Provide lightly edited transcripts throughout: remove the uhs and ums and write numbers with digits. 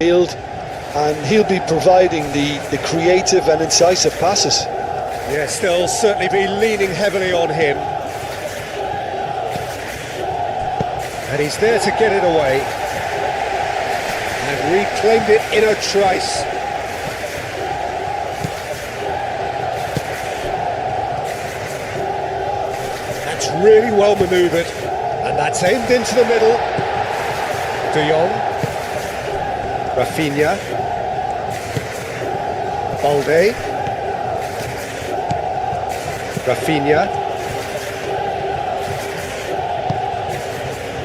field, and he'll be providing the creative and incisive passes. Yes, they'll certainly be leaning heavily on him. And he's there to get it away. And reclaimed it in a trice. That's really well manoeuvred. And that's aimed into the middle. De Jong. Rafinha. Balde. Rafinha.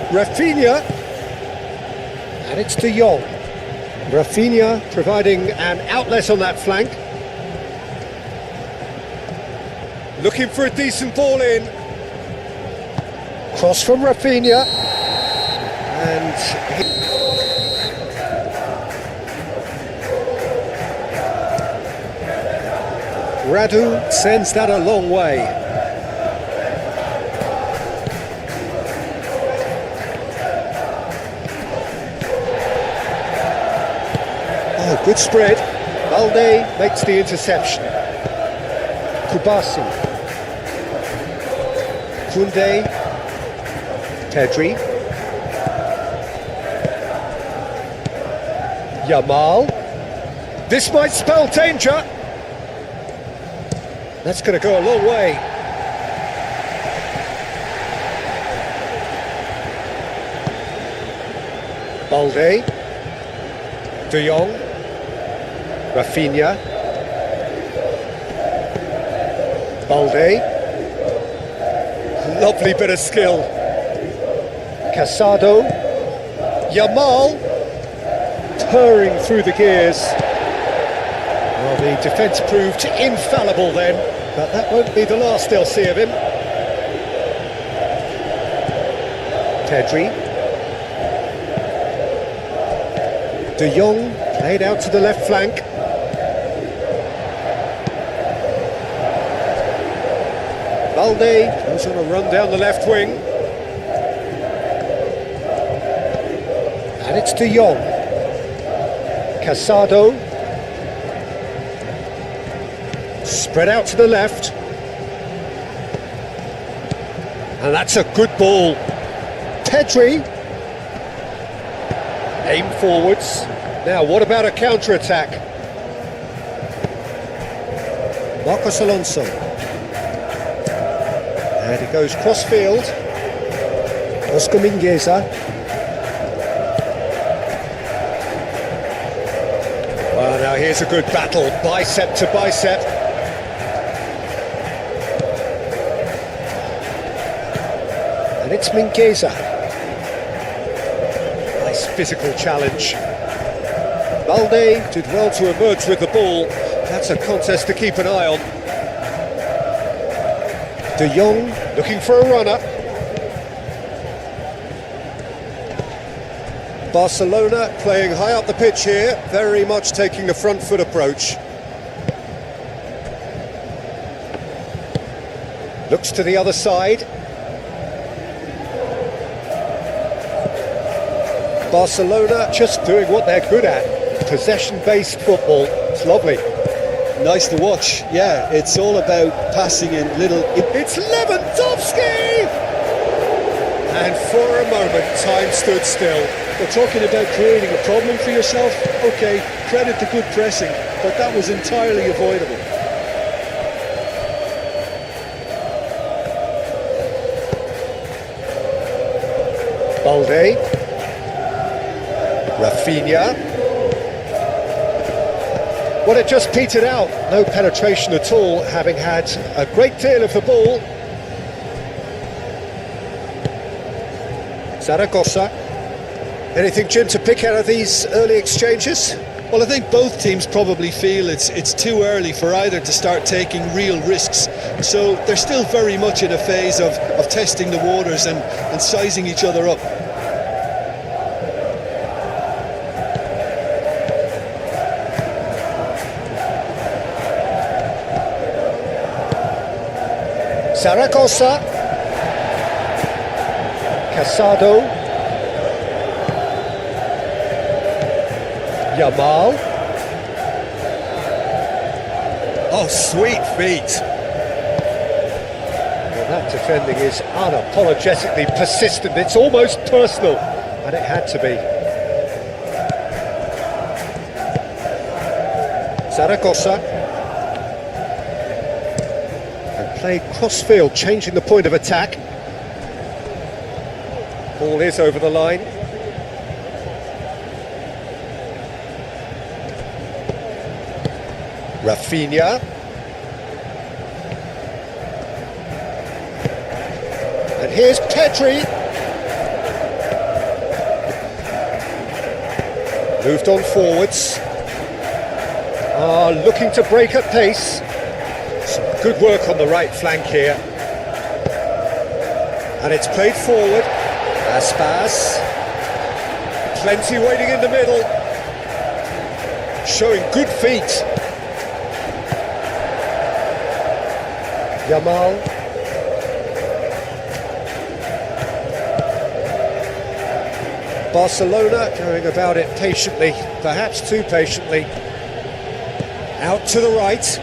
Rafinha. And it's De Jong. Rafinha providing an outlet on that flank. Looking for a decent ball in. Cross from Rafinha. And Radu sends that a long way. Oh, good spread. Balde makes the interception. Kubasi. Koundé. Pedri. Yamal. This might spell danger. That's going to go a long way. Balde. De Jong. Rafinha. Balde. Lovely bit of skill. Casado. Yamal. Purring through the gears. Well, the defence proved infallible then, but that won't be the last they'll see of him. Pedri. De Jong played out to the left flank. Balde goes on a run down the left wing. And it's De Jong. Casado. Spread out to the left. And that's a good ball. Pedri. Aim forwards. Now, what about a counter-attack? Marcos Alonso. And it goes cross-field. Oscar Mingueza. Well, now here's a good battle, bicep to bicep. And it's Mingueza. Nice physical challenge. Balde did well to emerge with the ball. That's a contest to keep an eye on. De Jong looking for a runner. Barcelona playing high up the pitch here, very much taking the front foot approach. Looks to the other side. Barcelona just doing what they're good at, possession-based football. It's lovely. Nice to watch, yeah, it's all about passing in little... It's Lewandowski! And for a moment, time stood still. We're talking about creating a problem for yourself. OK, credit to good pressing, but that was entirely avoidable. Balde. Rafinha. Well, it just petered out. No penetration at all, having had a great deal of the ball. Zaragoza. Anything, Jim, to pick out of these early exchanges? Well, I think both teams probably feel it's too early for either to start taking real risks. So they're still very much in a phase of testing the waters and sizing each other up. Zaragoza. Casado. Yamal. Oh, sweet feet. Well, that defending is unapologetically persistent. It's almost personal, and it had to be. Zaragoza. And played cross-field, changing the point of attack. Ball is over the line. Rafinha. And here's Pedri. Moved on forwards. Looking to break at pace. Some good work on the right flank here. And it's played forward. Aspas. Plenty waiting in the middle. Showing good feet. Yamal. Barcelona going about it patiently, perhaps too patiently. Out to the right.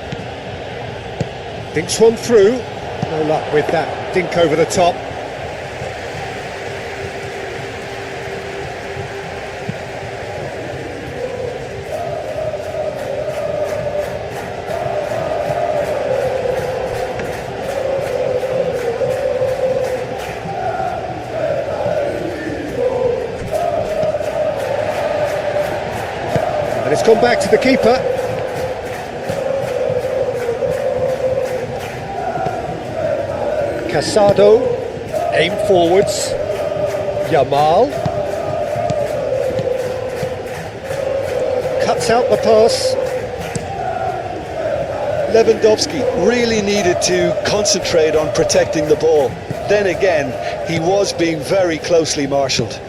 Dinks one through. No luck with that dink over the top. And it's gone back to the keeper. Casado, aim forwards. Yamal. Cuts out the pass. Lewandowski really needed to concentrate on protecting the ball. Then again, he was being very closely marshalled.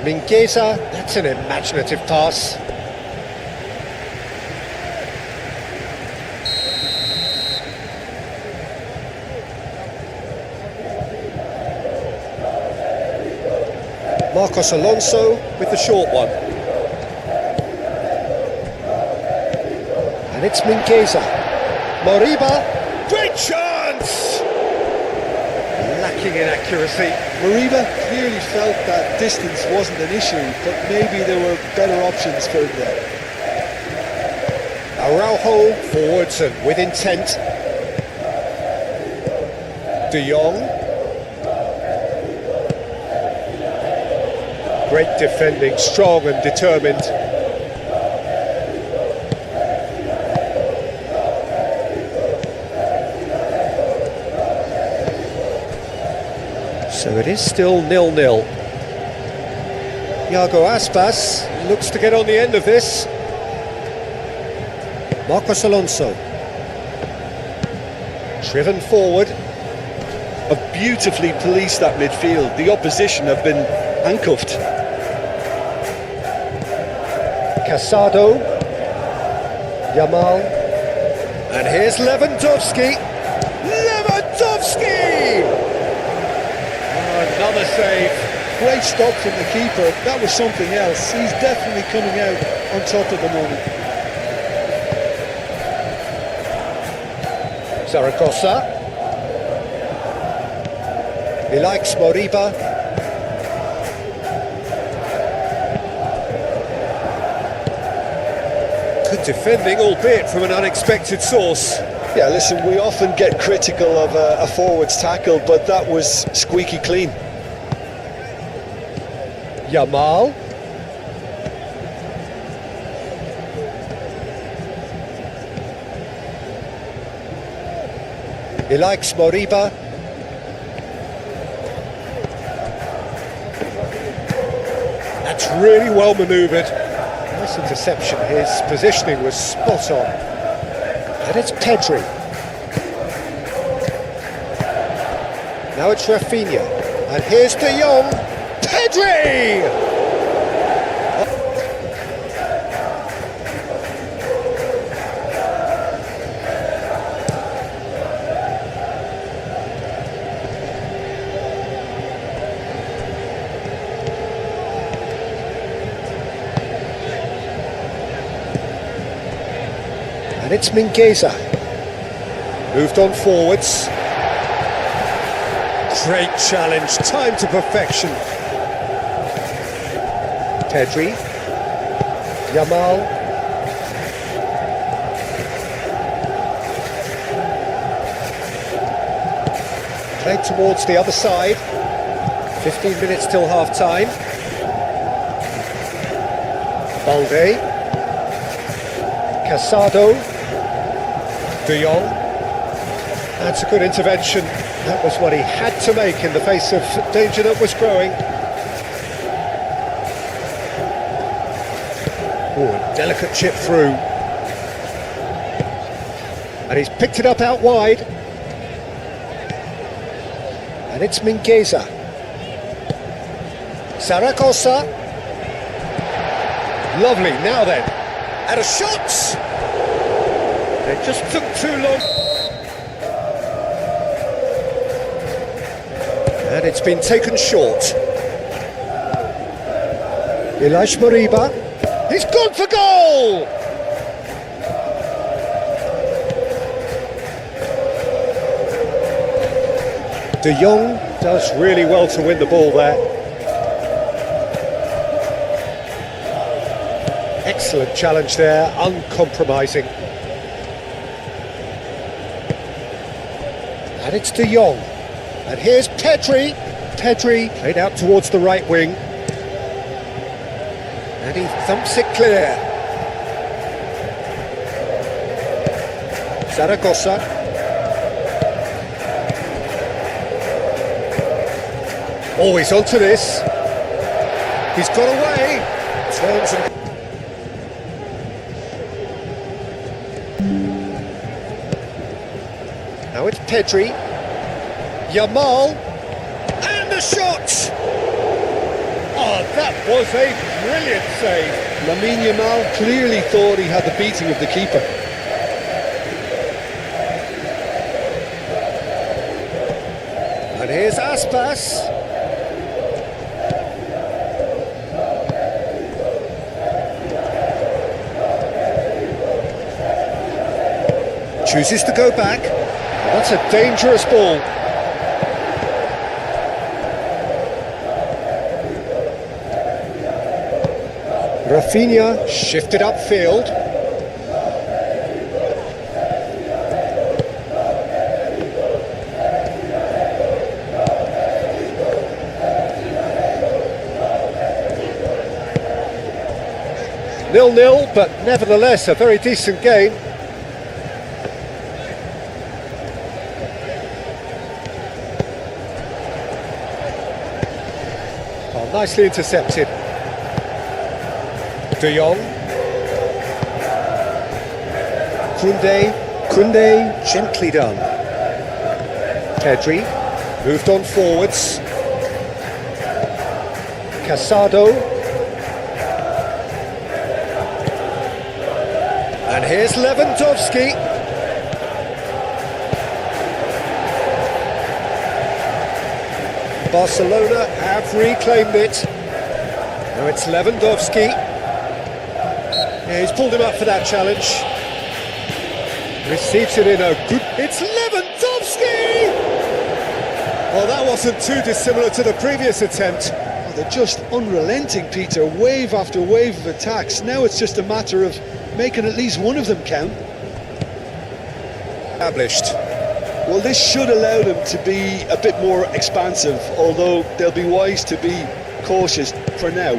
Mingueza, that's an imaginative pass. Marcos Alonso with the short one. And it's Mingueza. Moriba, great chance! Lacking in accuracy. Moriba clearly felt that distance wasn't an issue, but maybe there were better options for him there. Araujo forwards and with intent. De Jong. Great defending, strong and determined. So it is still 0-0. Iago Aspas looks to get on the end of this. Marcos Alonso. Driven forward. Have beautifully policed that midfield. The opposition have been handcuffed. Casado. Yamal. And here's Lewandowski. Lewandowski! Another save. Great stop from the keeper. That was something else. He's definitely coming out on top at the moment. Zaragoza. He likes Moriba. Good defending, albeit from an unexpected source. Yeah, listen, we often get critical of a forward's tackle, but that was squeaky clean. Yamal. He likes Moriba. That's really well manoeuvred. Nice interception. His positioning was spot on. And it's Pedri. Now it's Rafinha. And here's De Jong. Pedri! And it's Mingueza. Moved on forwards. Great challenge, time to perfection. Pedri. Yamal. Played towards the other side. 15 minutes till half-time. Balde. Casado. De Jong. That's a good intervention. That was what he had to make in the face of danger that was growing. Oh, a delicate chip through. And he's picked it up out wide. And it's Mingueza. Zaragoza. Lovely, now then. And a shot! It just took too long. And it's been taken short. Ilaix Moriba. He's gone for goal! De Jong does really well to win the ball there. Excellent challenge there, uncompromising. And it's De Jong. And here's Pedri. Pedri played out towards the right wing. And he thumps it clear. Zaragoza. Always onto this. He's got away. Turns and... Now it's Pedri. Yamal. And the shot! Oh, that was a brilliant save. Lamine Yamal clearly thought he had the beating of the keeper. And here's Aspas. Chooses to go back. That's a dangerous ball. Rafinha shifted upfield. Nil-nil, but nevertheless a very decent game. Oh, nicely intercepted. De Jong. Koundé, gently done. Pedri, moved on forwards. Casado. And here's Lewandowski. Barcelona have reclaimed it. Now it's Lewandowski. Yeah, he's pulled him up for that challenge. Receives it in a good... It's Lewandowski! Well, that wasn't too dissimilar to the previous attempt. Oh, they're just unrelenting, Peter. Wave after wave of attacks. Now it's just a matter of making at least one of them count. Established. Well, this should allow them to be a bit more expansive, although they'll be wise to be cautious for now.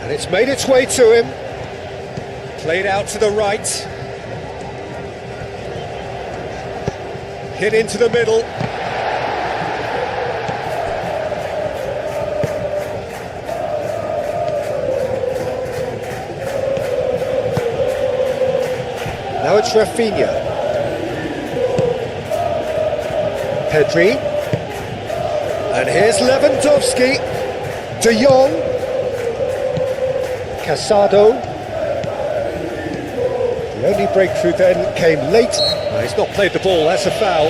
And it's made its way to him. Played out to the right. Hit into the middle. Now it's Rafinha. Pedri. And here's Lewandowski. De Jong. Casado. The only breakthrough then came late. No, he's not played the ball, that's a foul.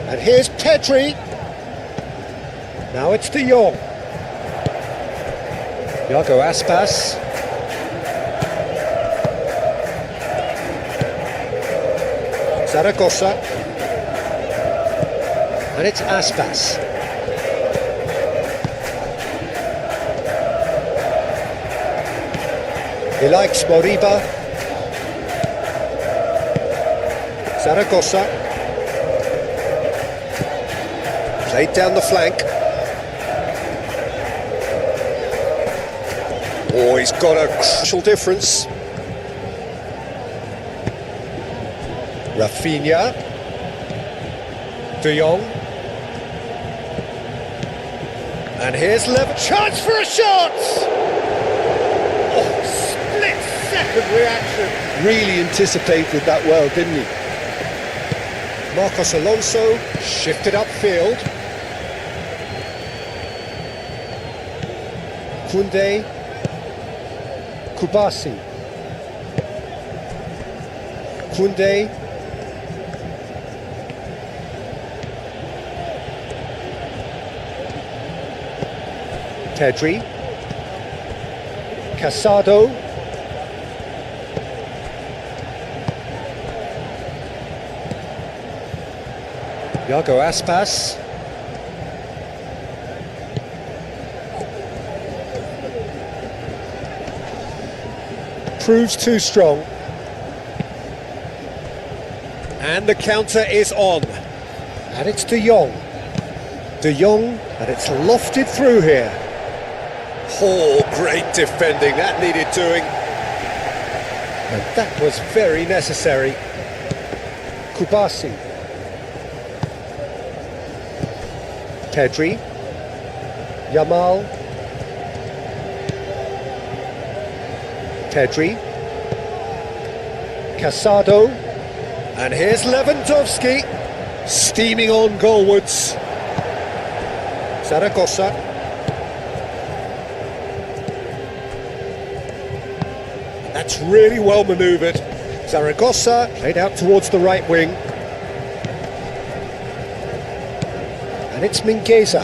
And here's Pedri. Now it's De Jong. Iago Aspas. Zaragoza. And it's Aspas. He likes Moriba. Zaragoza. Played down the flank. Oh, he's got a crucial difference. Rafinha. De Jong. And here's chance for a shot! Oh, split-second reaction. Really anticipated that well, didn't he? Marcos Alonso shifted upfield. Koundé. Kubasi. Koundé. Pedri. Casado. Iago Aspas. Proves too strong. And the counter is on. And it's De Jong. De Jong, and it's lofted through here. Oh, great defending. That needed doing. And that was very necessary. Kubasi. Pedri. Yamal. Pedri. Casado. And here's Lewandowski. Steaming on goalwards. Zaragoza. That's really well manoeuvred. Zaragoza played out towards the right wing. And it's Mingueza.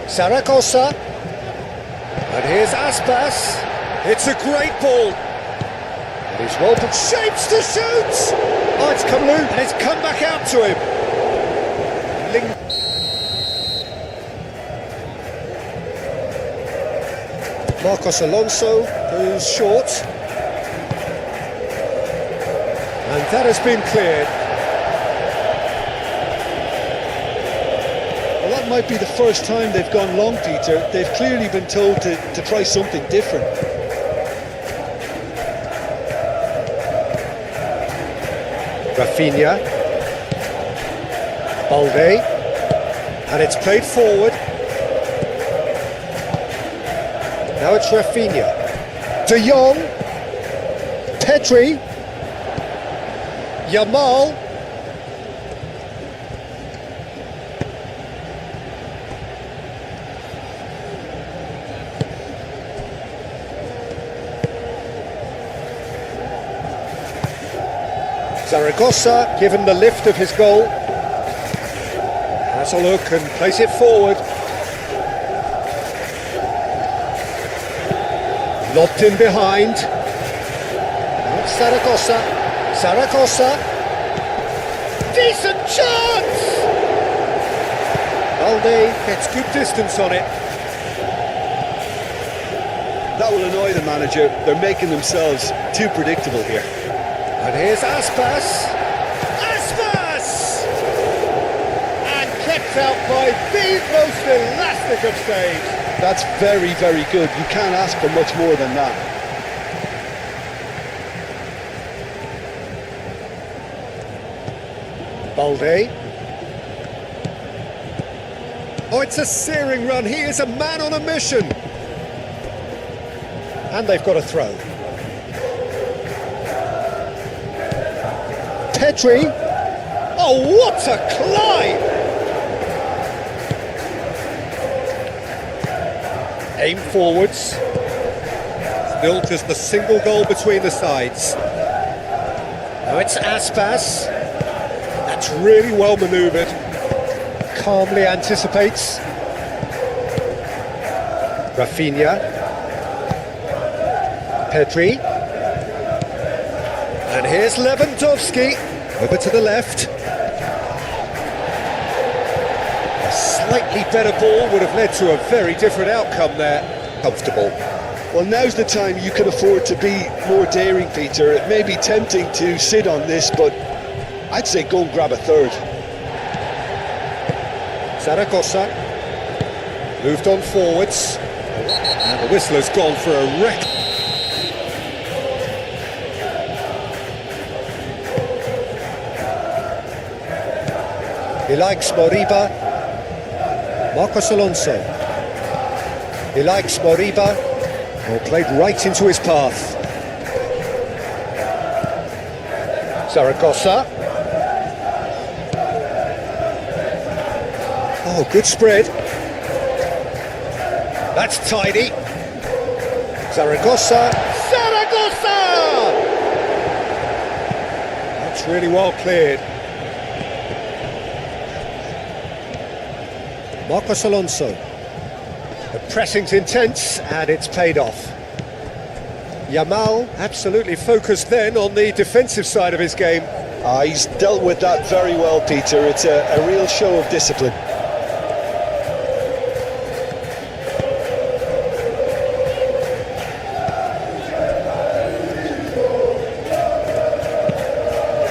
Zaragoza. And here's Aspas. It's a great ball. And he's well put shapes to shoot. Oh, it's come loose and it's come back out to him. Marcos Alonso goes short. And that has been cleared. Well, that might be the first time they've gone long, Peter. They've clearly been told to try something different. Rafinha. Balde. And it's played forward. Now it's Rafinha. De Jong. Pedri. Yamal. Zaragoza, given the lift of his goal, has a look and plays it forward. Lobbed in behind. Now it's Zaragoza. Zaragoza. Decent chance! Balde gets good distance on it. That will annoy the manager. They're making themselves too predictable here. And here's Aspas. Aspas! And kept out by the most elastic of saves. That's very, very good. You can't ask for much more than that. Balde. Oh, it's a searing run. He is a man on a mission. And they've got a throw. Pedri. Oh, what a climb! Aim forwards. Still just a single goal between the sides. Now it's Aspas. That's really well manoeuvred. calmly anticipates. Rafinha. Pedri. And here's Lewandowski. Over to the left. A slightly better ball would have led to a very different outcome there. Comfortable. Well, now's the time you can afford to be more daring, Peter. It may be tempting to sit on this, but I'd say go and grab a third. Zaragoza moved on forwards, and the whistler's gone for a wreck. He likes Moriba. Marcos Alonso. He likes Moriba. Well, played right into his path. Zaragoza. Oh, good spread. That's tidy. Zaragoza. Zaragoza! That's really well cleared. Marcos Alonso. The pressing's intense and it's paid off. Yamal absolutely focused then on the defensive side of his game. He's dealt with that very well, Peter. It's a real show of discipline.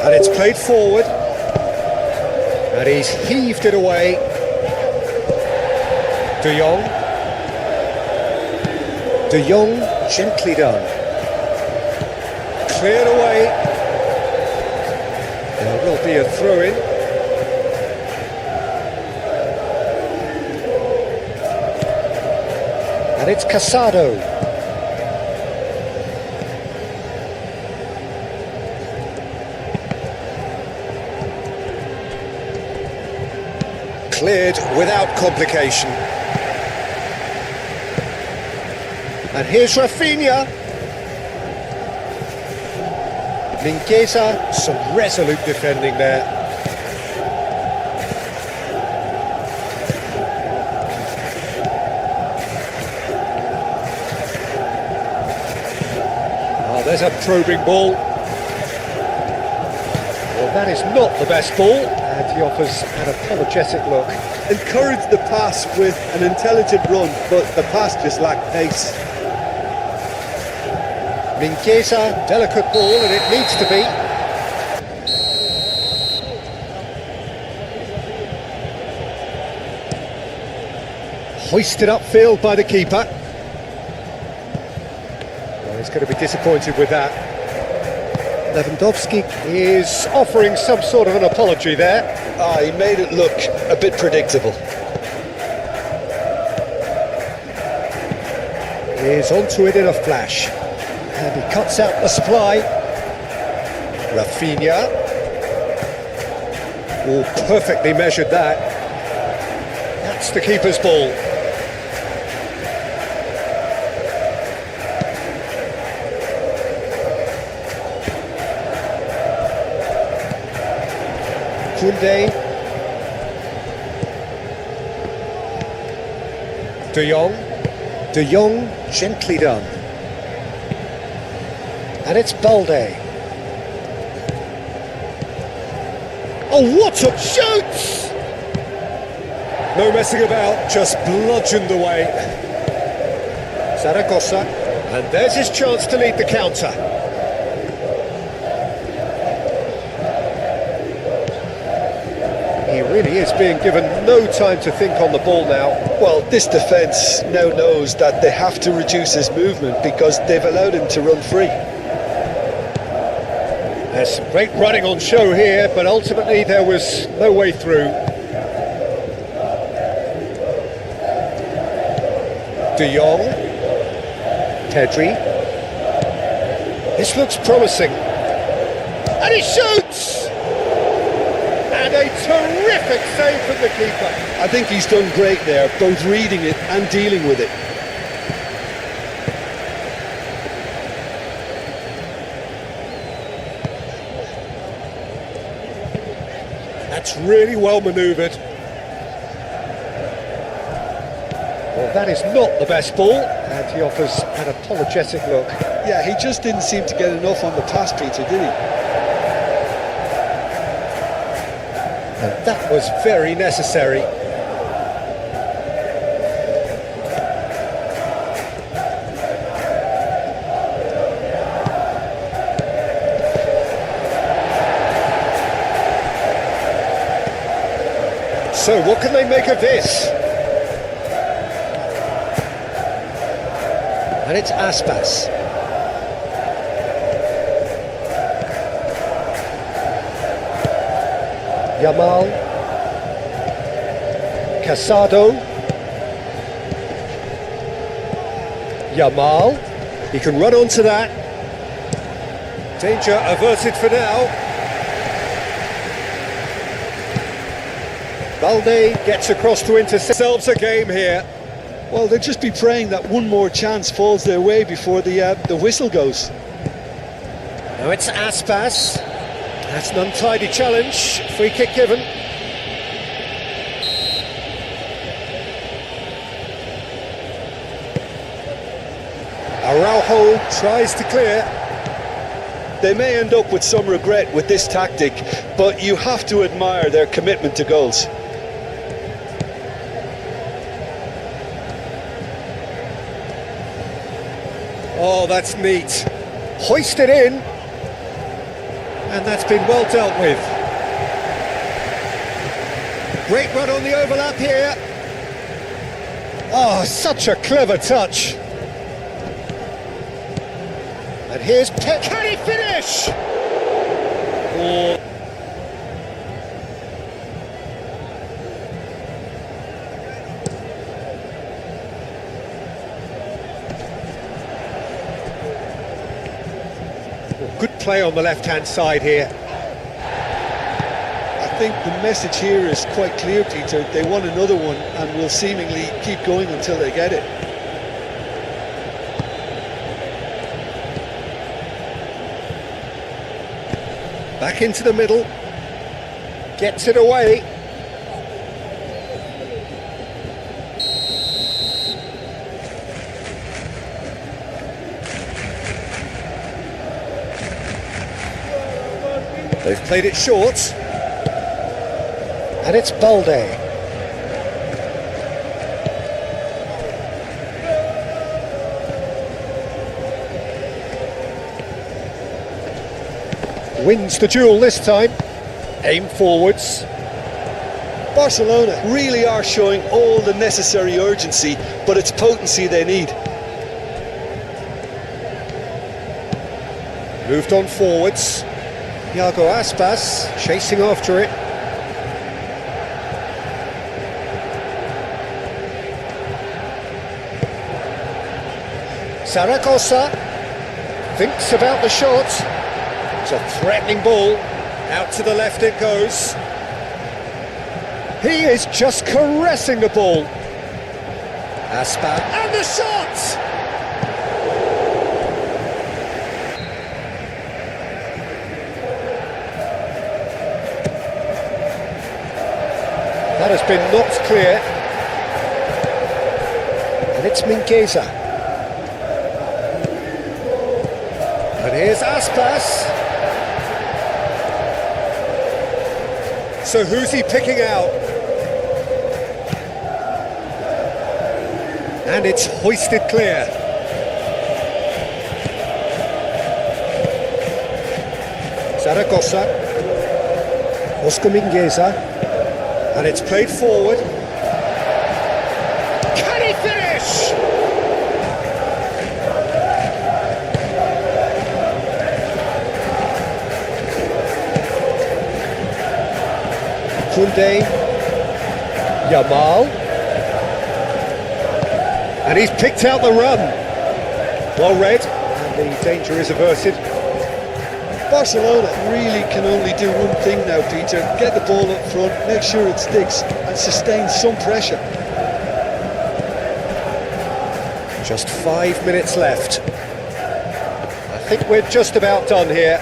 And it's played forward. And he's heaved it away. De Jong. De Jong, gently done. Cleared away. There will be a throw-in. And it's Casado. Cleared without complication. And here's Rafinha. Mingueza, some resolute defending there. Oh, there's a probing ball. Well, that is not the best ball, and he offers an apologetic look. Encouraged the pass with an intelligent run, but the pass just lacked pace. Mingueza, delicate ball, and it needs to be. Hoisted upfield by the keeper. Well, he's going to be disappointed with that. Lewandowski is offering some sort of an apology there. He made it look a bit predictable. He's onto it in a flash. And he cuts out the supply. Rafinha. Oh, perfectly measured that. That's the keeper's ball. Koundé. De Jong. De Jong, gently done. And it's Balde. Oh, what a shoot! No messing about, just bludgeoned away. Zaragoza, and there's his chance to lead the counter. He really is being given no time to think on the ball now. Well, this defence now knows that they have to reduce his movement because they've allowed him to run free. There's some great running on show here, but ultimately there was no way through. De Jong. Pedri. This looks promising. And he shoots! And a terrific save from the keeper. I think he's done great there, both reading it and dealing with it. That's really well manoeuvred. That is not the best ball, and he offers an apologetic look. Yeah, he just didn't seem to get enough on the pass, Peter, did he? And that was very necessary. So what can they make of this? And it's Aspas. Yamal. Casado. Yamal. He can run onto that. Danger averted for now. Balde gets across to intercept themselves a game here. Well, they'll just be praying that one more chance falls their way before the whistle goes. Now it's Aspas. That's an untidy challenge. Free kick given. Araujo tries to clear. They may end up with some regret with this tactic, but you have to admire their commitment to goals. Oh, that's neat. Hoisted in. And that's been well dealt with. Great run on the overlap here. Oh, such a clever touch. And here's Pep. Can he finish? Oh. Good play on the left-hand side here. I think the message here is quite clear, Peter. They want another one and will seemingly keep going until they get it. Back into the middle. Gets it away. They've played it short. And it's Balde. Wins the duel this time. Aim forwards. Barcelona really are showing all the necessary urgency, but it's potency they need. Moved on forwards. Iago Aspas chasing after it. Zaragoza thinks about the shot. It's a threatening ball. Out to the left it goes. He is just caressing the ball. Aspas and the shot! That has been knocked clear. And it's Mingueza. And here's Aspas. So who's he picking out? And it's hoisted clear. Zaragoza. Oscar Mingueza. And it's played forward. Can he finish? Koundé. Yamal. And he's picked out the run. Well read. And the danger is averted. Barcelona really can only do one thing now, Peter. Get the ball up front, make sure it sticks and sustain some pressure. Just 5 minutes left. I think we're just about done here.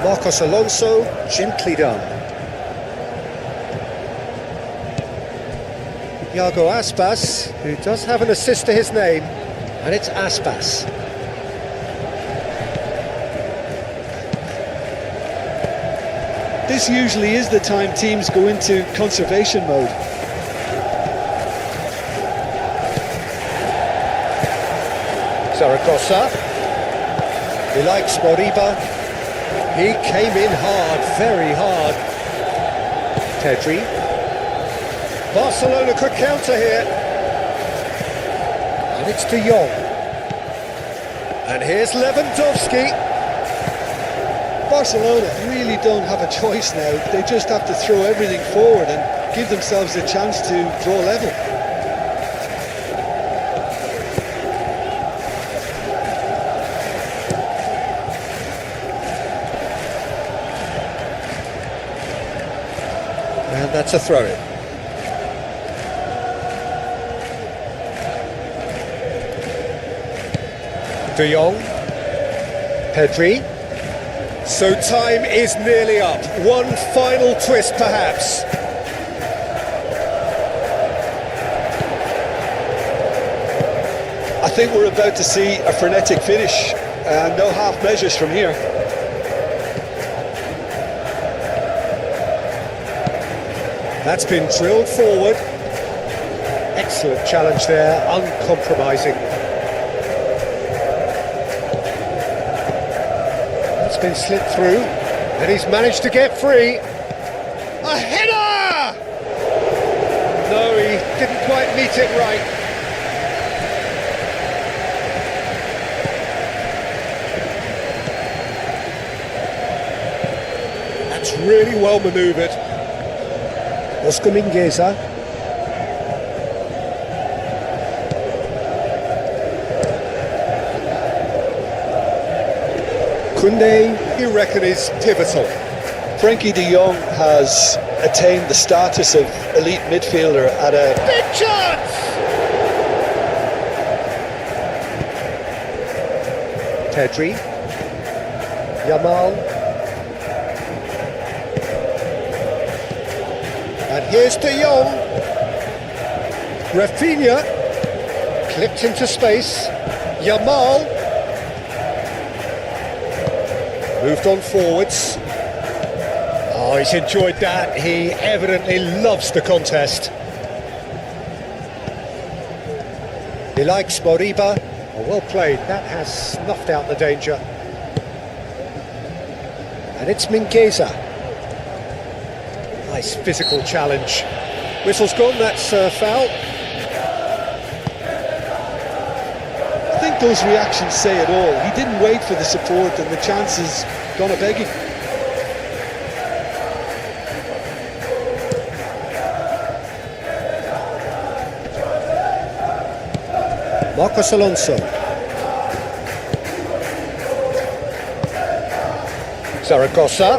Marcos Alonso, gently done. Iago Aspas, who does have an assist to his name, and it's Aspas. This usually is the time teams go into conservation mode. Zaragoza. He likes Moriba. He came in hard, very hard. Pedri. Barcelona could counter here. And it's De Jong. And here's Lewandowski. Barcelona really don't have a choice now. They just have to throw everything forward and give themselves a chance to draw level. And that's a throw-in. De Jong. Pedri. So time is nearly up. One final twist, perhaps. I think we're about to see a frenetic finish. No half measures from here. That's been drilled forward. Excellent challenge there, uncompromising. That's been slid through, and he's managed to get free. A header! No, he didn't quite meet it right. That's really well manoeuvred. Oscar Mingueza. Koundé, you reckon, is pivotal. Frankie de Jong has attained the status of elite midfielder at a... Big chance! Pedri. Yamal. And here's De Jong. Rafinha clipped into space. Yamal moved on forwards. Oh, he's enjoyed that. He evidently loves the contest. He likes Moriba. Oh, well played. That has snuffed out the danger. And it's Mingueza. Nice physical challenge. Whistle's gone, that's foul. I think those reactions say it all. He didn't wait for the support and the chances gone a-begging. Marcos Alonso. Zaragoza.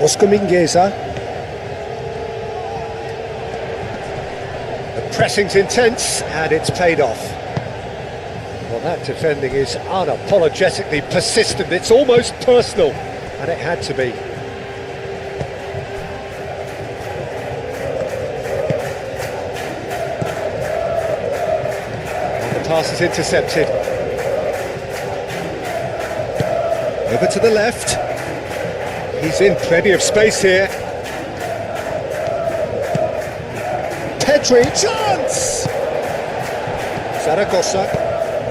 Oscar Mingueza. The pressing's intense and it's paid off. Well, that defending is unapologetically persistent. It's almost personal, and it had to be. And the pass is intercepted. Over to the left. He's in plenty of space here. Pedri, chance! Zaragoza.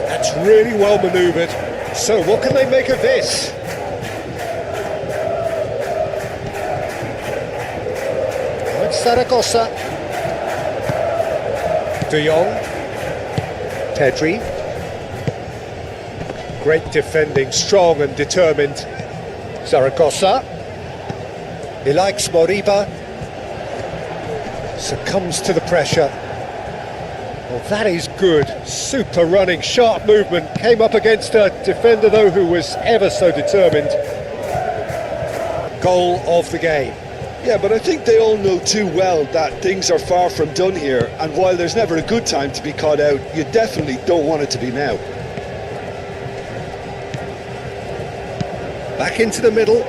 That's really well manoeuvred. So what can they make of this? It's Zaragoza. De Jong. Pedri. Great defending, strong and determined. Zaragoza. He likes Moriba. Succumbs to the pressure. Well, that is good. Super running, sharp movement. Came up against a defender, though, who was ever so determined. Goal of the game. Yeah, but I think they all know too well that things are far from done here, and while there's never a good time to be caught out, you definitely don't want it to be now. Back into the middle.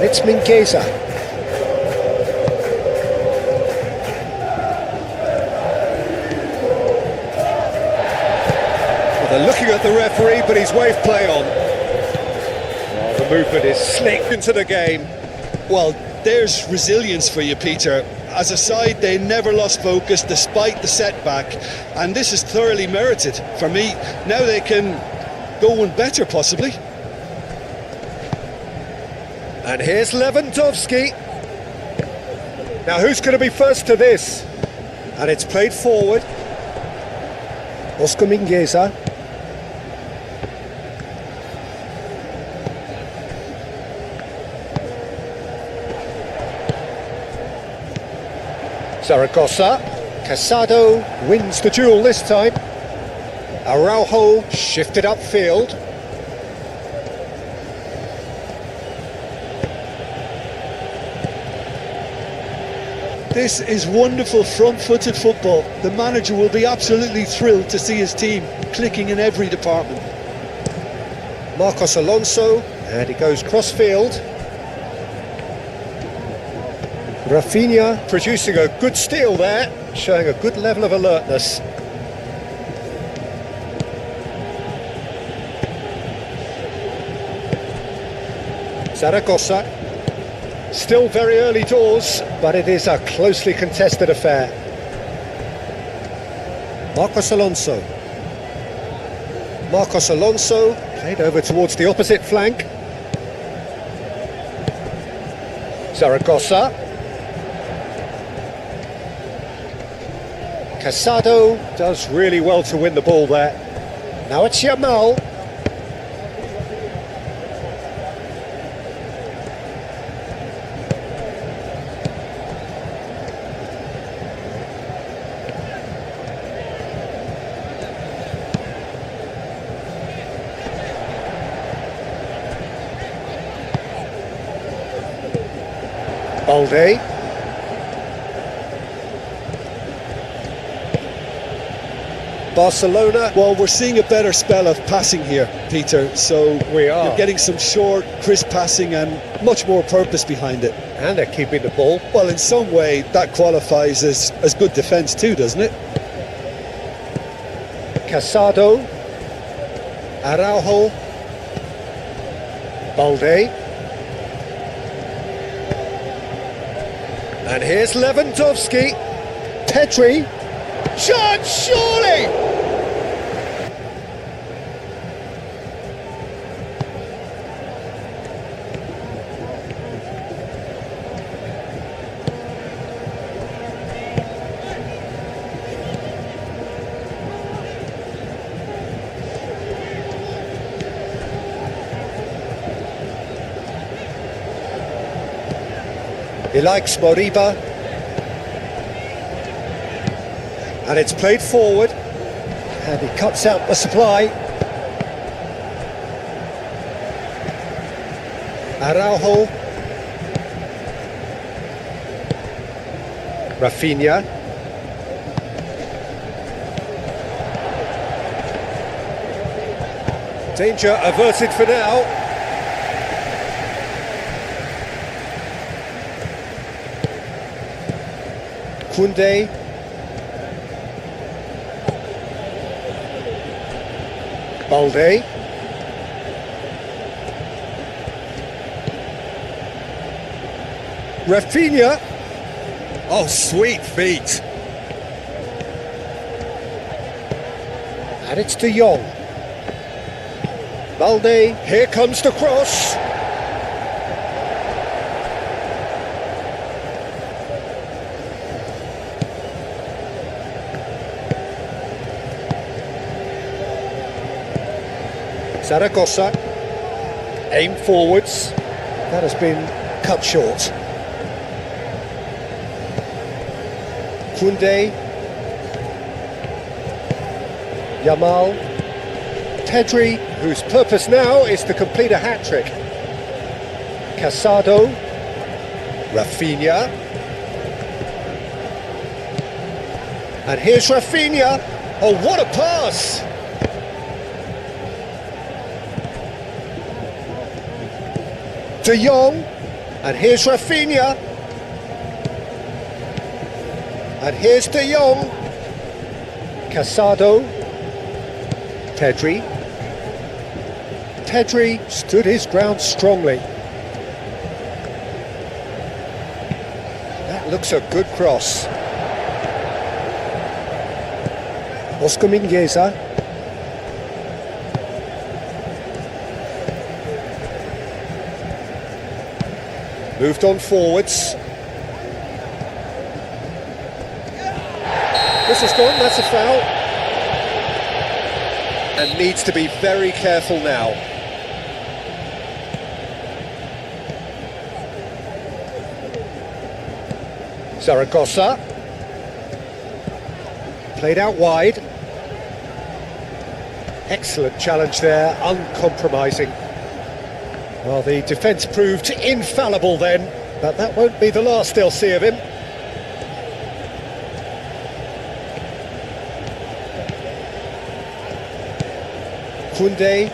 And it's Mingueza. Well, they're looking at the referee, but he's waved play on. Oh, the movement is slick into the game. Well, there's resilience for you, Peter. As a side, they never lost focus despite the setback, and this is thoroughly merited for me. Now they can go one better, possibly. And here's Lewandowski. Now who's going to be first to this? And it's played forward. Oscar Mingueza. Zaragoza. Casado wins the duel this time. Araujo shifted upfield. This is wonderful front-footed football. The manager will be absolutely thrilled to see his team clicking in every department. Marcos Alonso, and he goes cross-field. Rafinha producing a good steal there, showing a good level of alertness. Zaragoza. Still very early doors, but it is a closely contested affair. Marcos Alonso. Marcos Alonso played over towards the opposite flank. Zaragoza. Casado does really well to win the ball there. Now it's Yamal. Balde. Barcelona. Well, we're seeing a better spell of passing here, Peter, so We are. you're getting some short, crisp passing and much more purpose behind it. And they're keeping the ball. Well, in some way, that qualifies as good defence too, doesn't it? Casado. Araujo. Balde. And here's Lewandowski. Pedri. Shot, surely! He likes Moriba. And it's played forward. And he cuts out the supply. Araujo. Rafinha. Danger averted for now. Koundé. Balde. Rafinha. Oh, sweet feet. And it's De Jong. Balde. Here comes the cross. Zaragoza, aim forwards, that has been cut short. Koundé, Yamal, Pedri, whose purpose now is to complete a hat-trick. Casado, Rafinha, and here's Rafinha. Oh, what a pass! De Jong, And here's Rafinha. And here's De Jong. Casado. Pedri. Pedri stood his ground strongly. That looks a good cross. Oscar Mingueza. Moved on forwards. This is gone, that's a foul. And needs to be very careful now. Zaragoza. Played out wide. Excellent challenge there, uncompromising. Well, the defence proved infallible then, but that won't be the last they'll see of him. Koundé.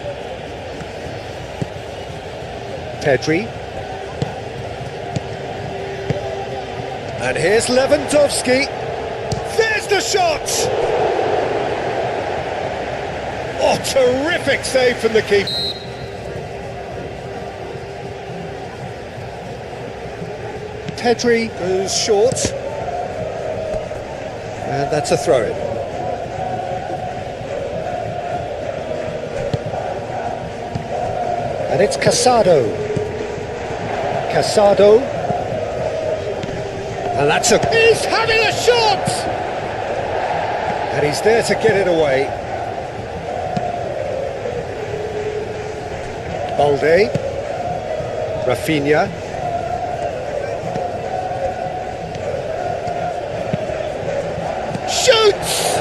Pedri. And here's Lewandowski. There's the shot! Oh, terrific save from the keeper. Pedri goes short. And that's a throw-in. And it's Casado. Casado. And that's a... He's having a shot! And he's there to get it away. Balde. Rafinha. Shoots!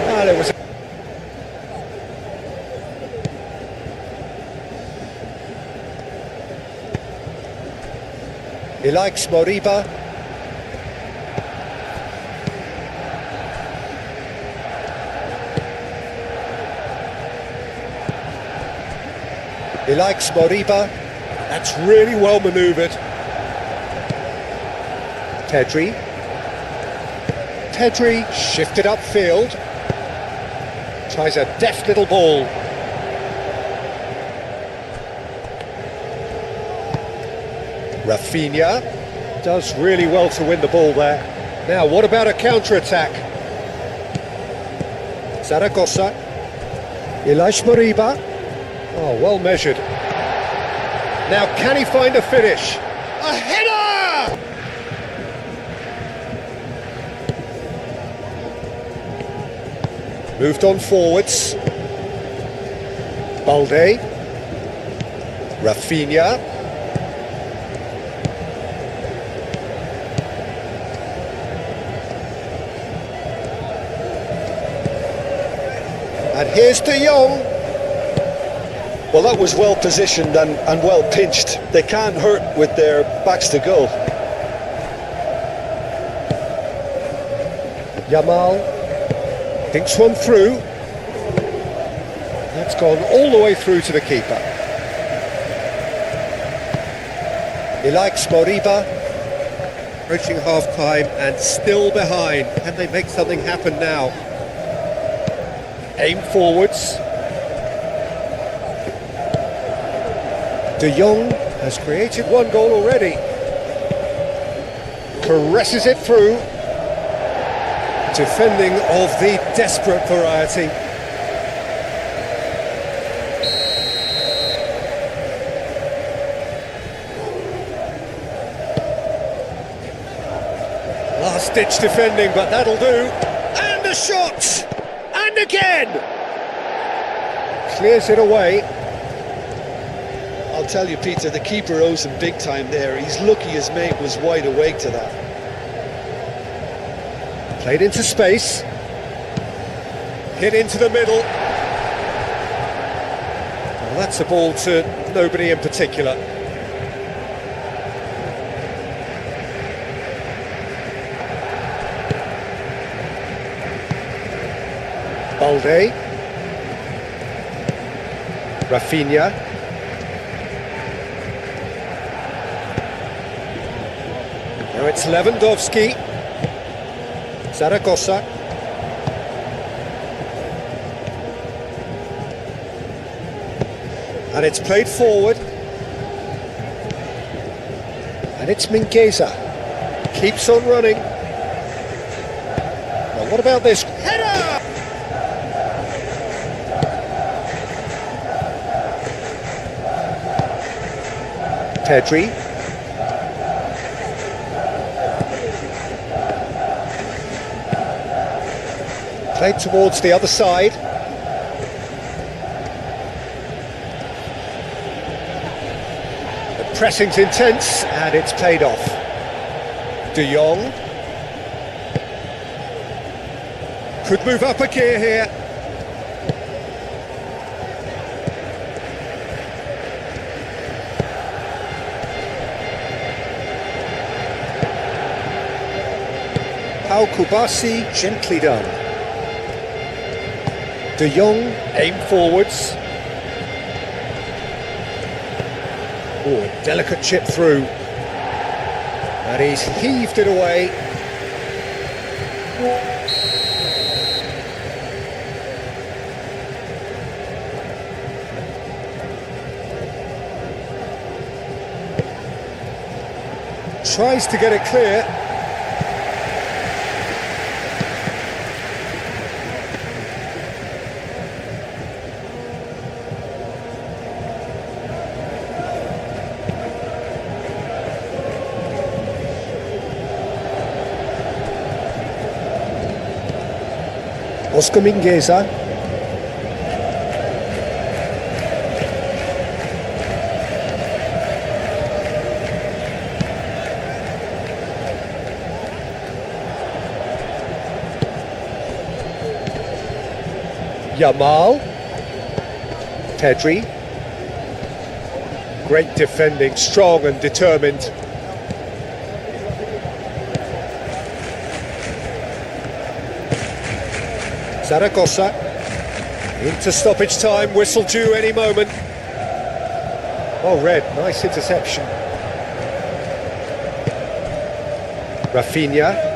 Ah, there was a... He likes Moriba. He likes Moriba. That's really well manoeuvred. Pedri. Pedri shifted upfield. Tries a deft little ball. Rafinha does really well to win the ball there. Now, what about a counter-attack? Zaragoza. Ilaix Moriba. Oh, well measured. Now, can he find a finish? A header! Moved on forwards. Balde. Rafinha. And here's De Jong. Well, that was well positioned and well pinched. They can't hurt with their backs to goal. Yamal thinks one through. That's gone all the way through to the keeper. He likes Moriba. Approaching half-time and still behind. Can they make something happen now? Aim forwards. De Jong has created one goal already. Caresses it through. Defending of the desperate variety. Last-ditch defending, but that'll do. And a shot! And again! Clears it away. I'll tell you, Peter, the keeper owes him big time there. He's lucky his mate was wide awake to that. Played into space. Hit into the middle. Well, that's a ball to nobody in particular. Balde. it's Lewandowski. Zaragoza. And it's played forward. And it's Mingueza. Keeps on running. Now what about this? Header! Pedri. Played towards the other side. The pressing's intense and it's paid off. De Jong. Could move up a gear here. Pau Kubasi, gently done. De Jong, aim forwards. Oh, a delicate chip through. And he's heaved it away. Tries to get it clear. Oscar Mingueza. Yamal. Pedri. Great defending, strong and determined. Zaragoza, into stoppage time, whistle due any moment. Oh, red, nice interception. Rafinha.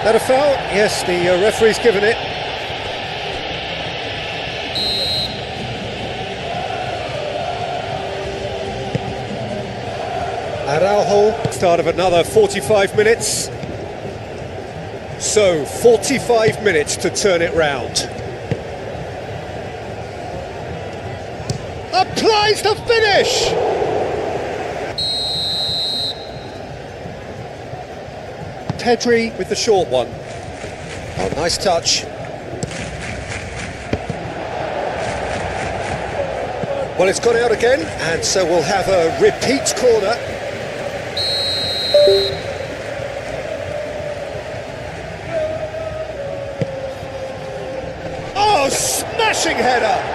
That a foul? Yes, the referee's given it. Araujo, start of another 45 minutes. So, 45 minutes to turn it round. Applies the finish! Pedri with the short one. Oh, nice touch. Well, it's gone out again, and so we'll have a repeat corner. Oh, smashing header!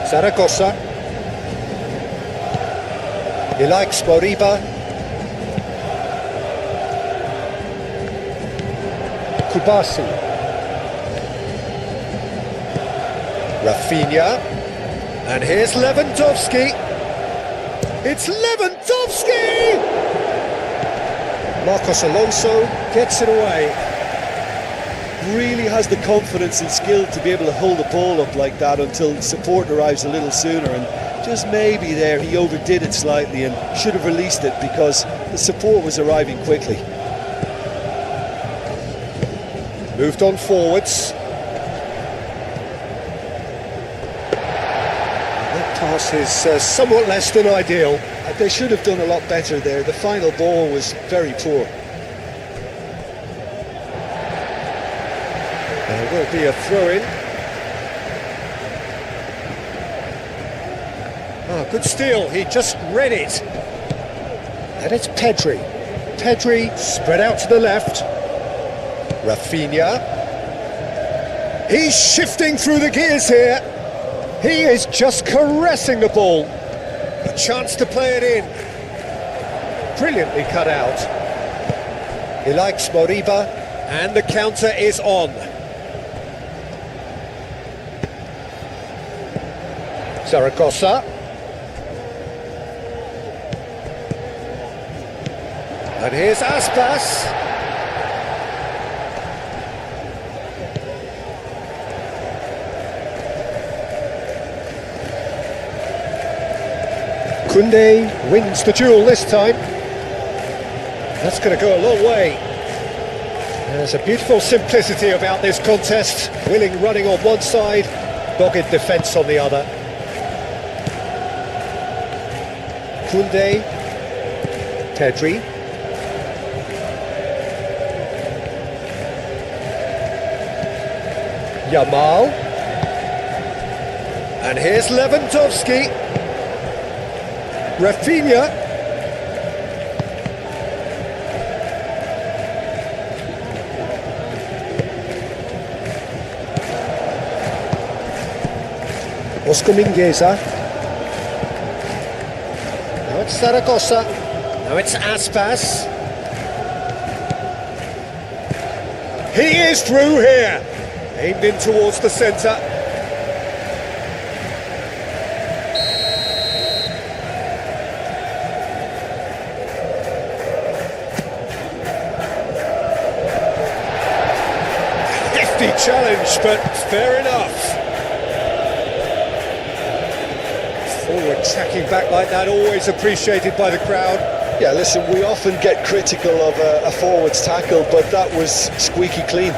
Zaragoza. He likes Moriba. Kubasi. Rafinha. And here's Lewandowski. It's Lewandowski! Marcos Alonso gets it away. Really has the confidence and skill to be able to hold the ball up like that until support arrives a little sooner, and just maybe there he overdid it slightly and should have released it because the support was arriving quickly. Moved on forwards. That pass is somewhat less than ideal. They should have done a lot better there. The final ball was very poor. There will be a throw-in. Oh, good steal, he just read it. And it's Pedri. Pedri spread out to the left. Rafinha. He's shifting through the gears here. He is just caressing the ball. A chance to play it in. Brilliantly cut out. He likes Moriba, and the counter is on. Zaragoza. And here's Aspas. Koundé wins the duel this time. That's going to go a long way. There's a beautiful simplicity about this contest. Willing running on one side, dogged defence on the other. Koundé, Pedri. Yamal. And here's Lewandowski. Rafinha. Oscar Mingueza. Now it's Zaragoza. Now it's Aspas. He is through here. Aimed in towards the centre. Hefty challenge, but fair enough. Forward tracking back like that, always appreciated by the crowd. Yeah, listen, we often get critical of a forward's tackle, but that was squeaky clean.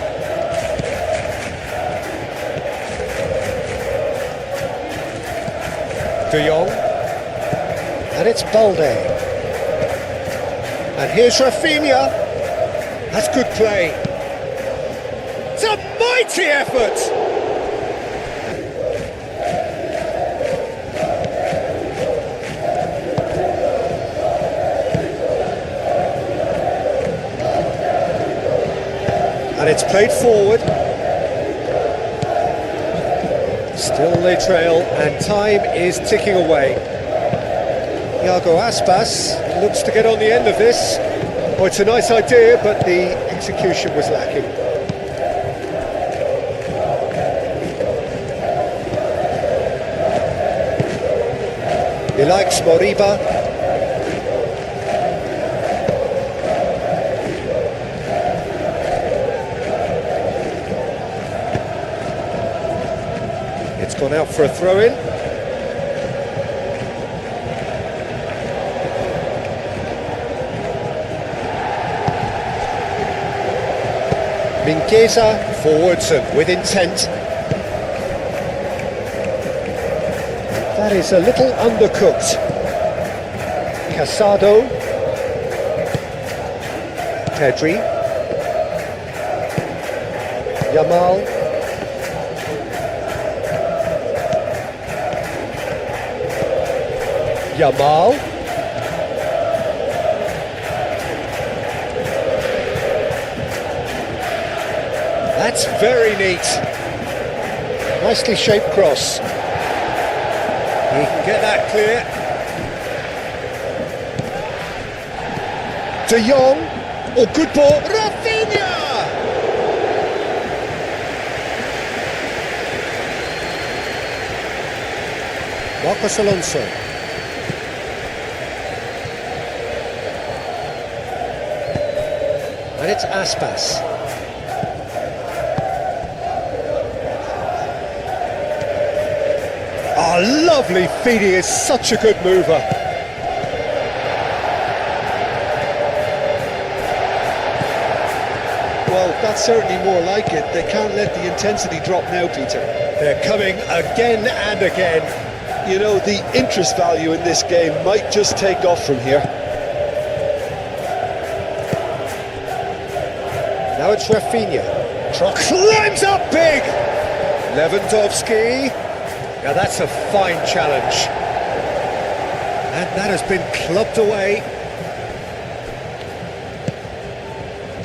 De Jong. And it's Balde. And here's Rafinha. That's good play. It's a mighty effort! And it's played forward. Still they trail, and time is ticking away. Iago Aspas looks to get on the end of this. Oh, it's a nice idea, but the execution was lacking. He likes Moriba. It's gone out for a throw-in. Mingueza forwards and with intent. That is a little undercooked. Casado. Pedri. Yamal. Yamal. That's very neat. Nicely shaped cross. He can get that clear. De Jong. Oh, good ball. Rafinha! Marcos Alonso. And it's Aspas. Oh, lovely feed, he is such a good mover. Well, that's certainly more like it. They can't let the intensity drop now, Peter. They're coming again and again. You know, the interest value in this game might just take off from here. Now it's Rafinha. Climbs up big! Lewandowski. Now that's a fine challenge. And that has been clubbed away.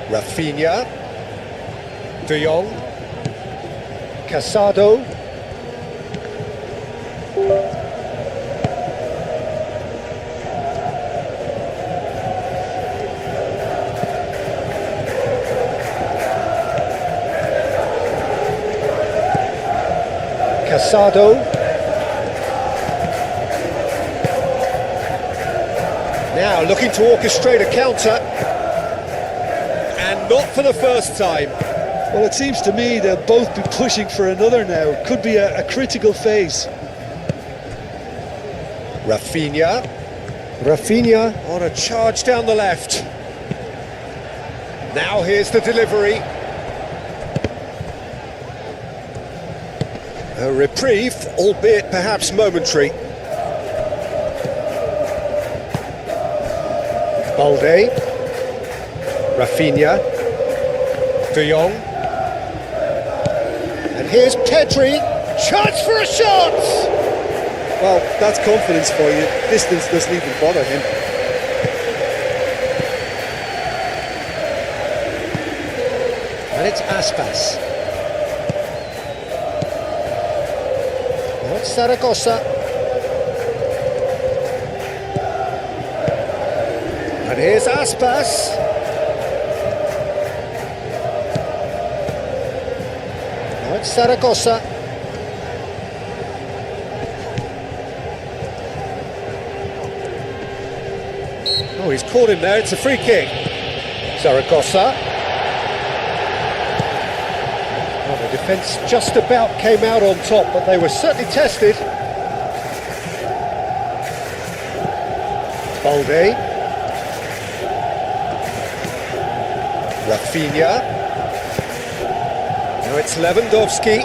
Rafinha. De Jong. Casado. Casado. Now looking to orchestrate a counter. And not for the first time. Well, it seems to me they'll both be pushing for another now. Could be a critical phase. Rafinha on a charge down the left. Now here's the delivery. A reprieve, albeit perhaps momentary. Balde. Rafinha. De Jong. And here's Pedri. Chance for a shot! Well, that's confidence for you. Distance doesn't even bother him. And it's Aspas. Now it's Zaragoza. And here's Aspas. Now it's Zaragoza. Oh, he's caught him there, it's a free kick. Zaragoza. Oh, the defence just about came out on top, but they were certainly tested. Balde. Rafinha. Now it's Lewandowski.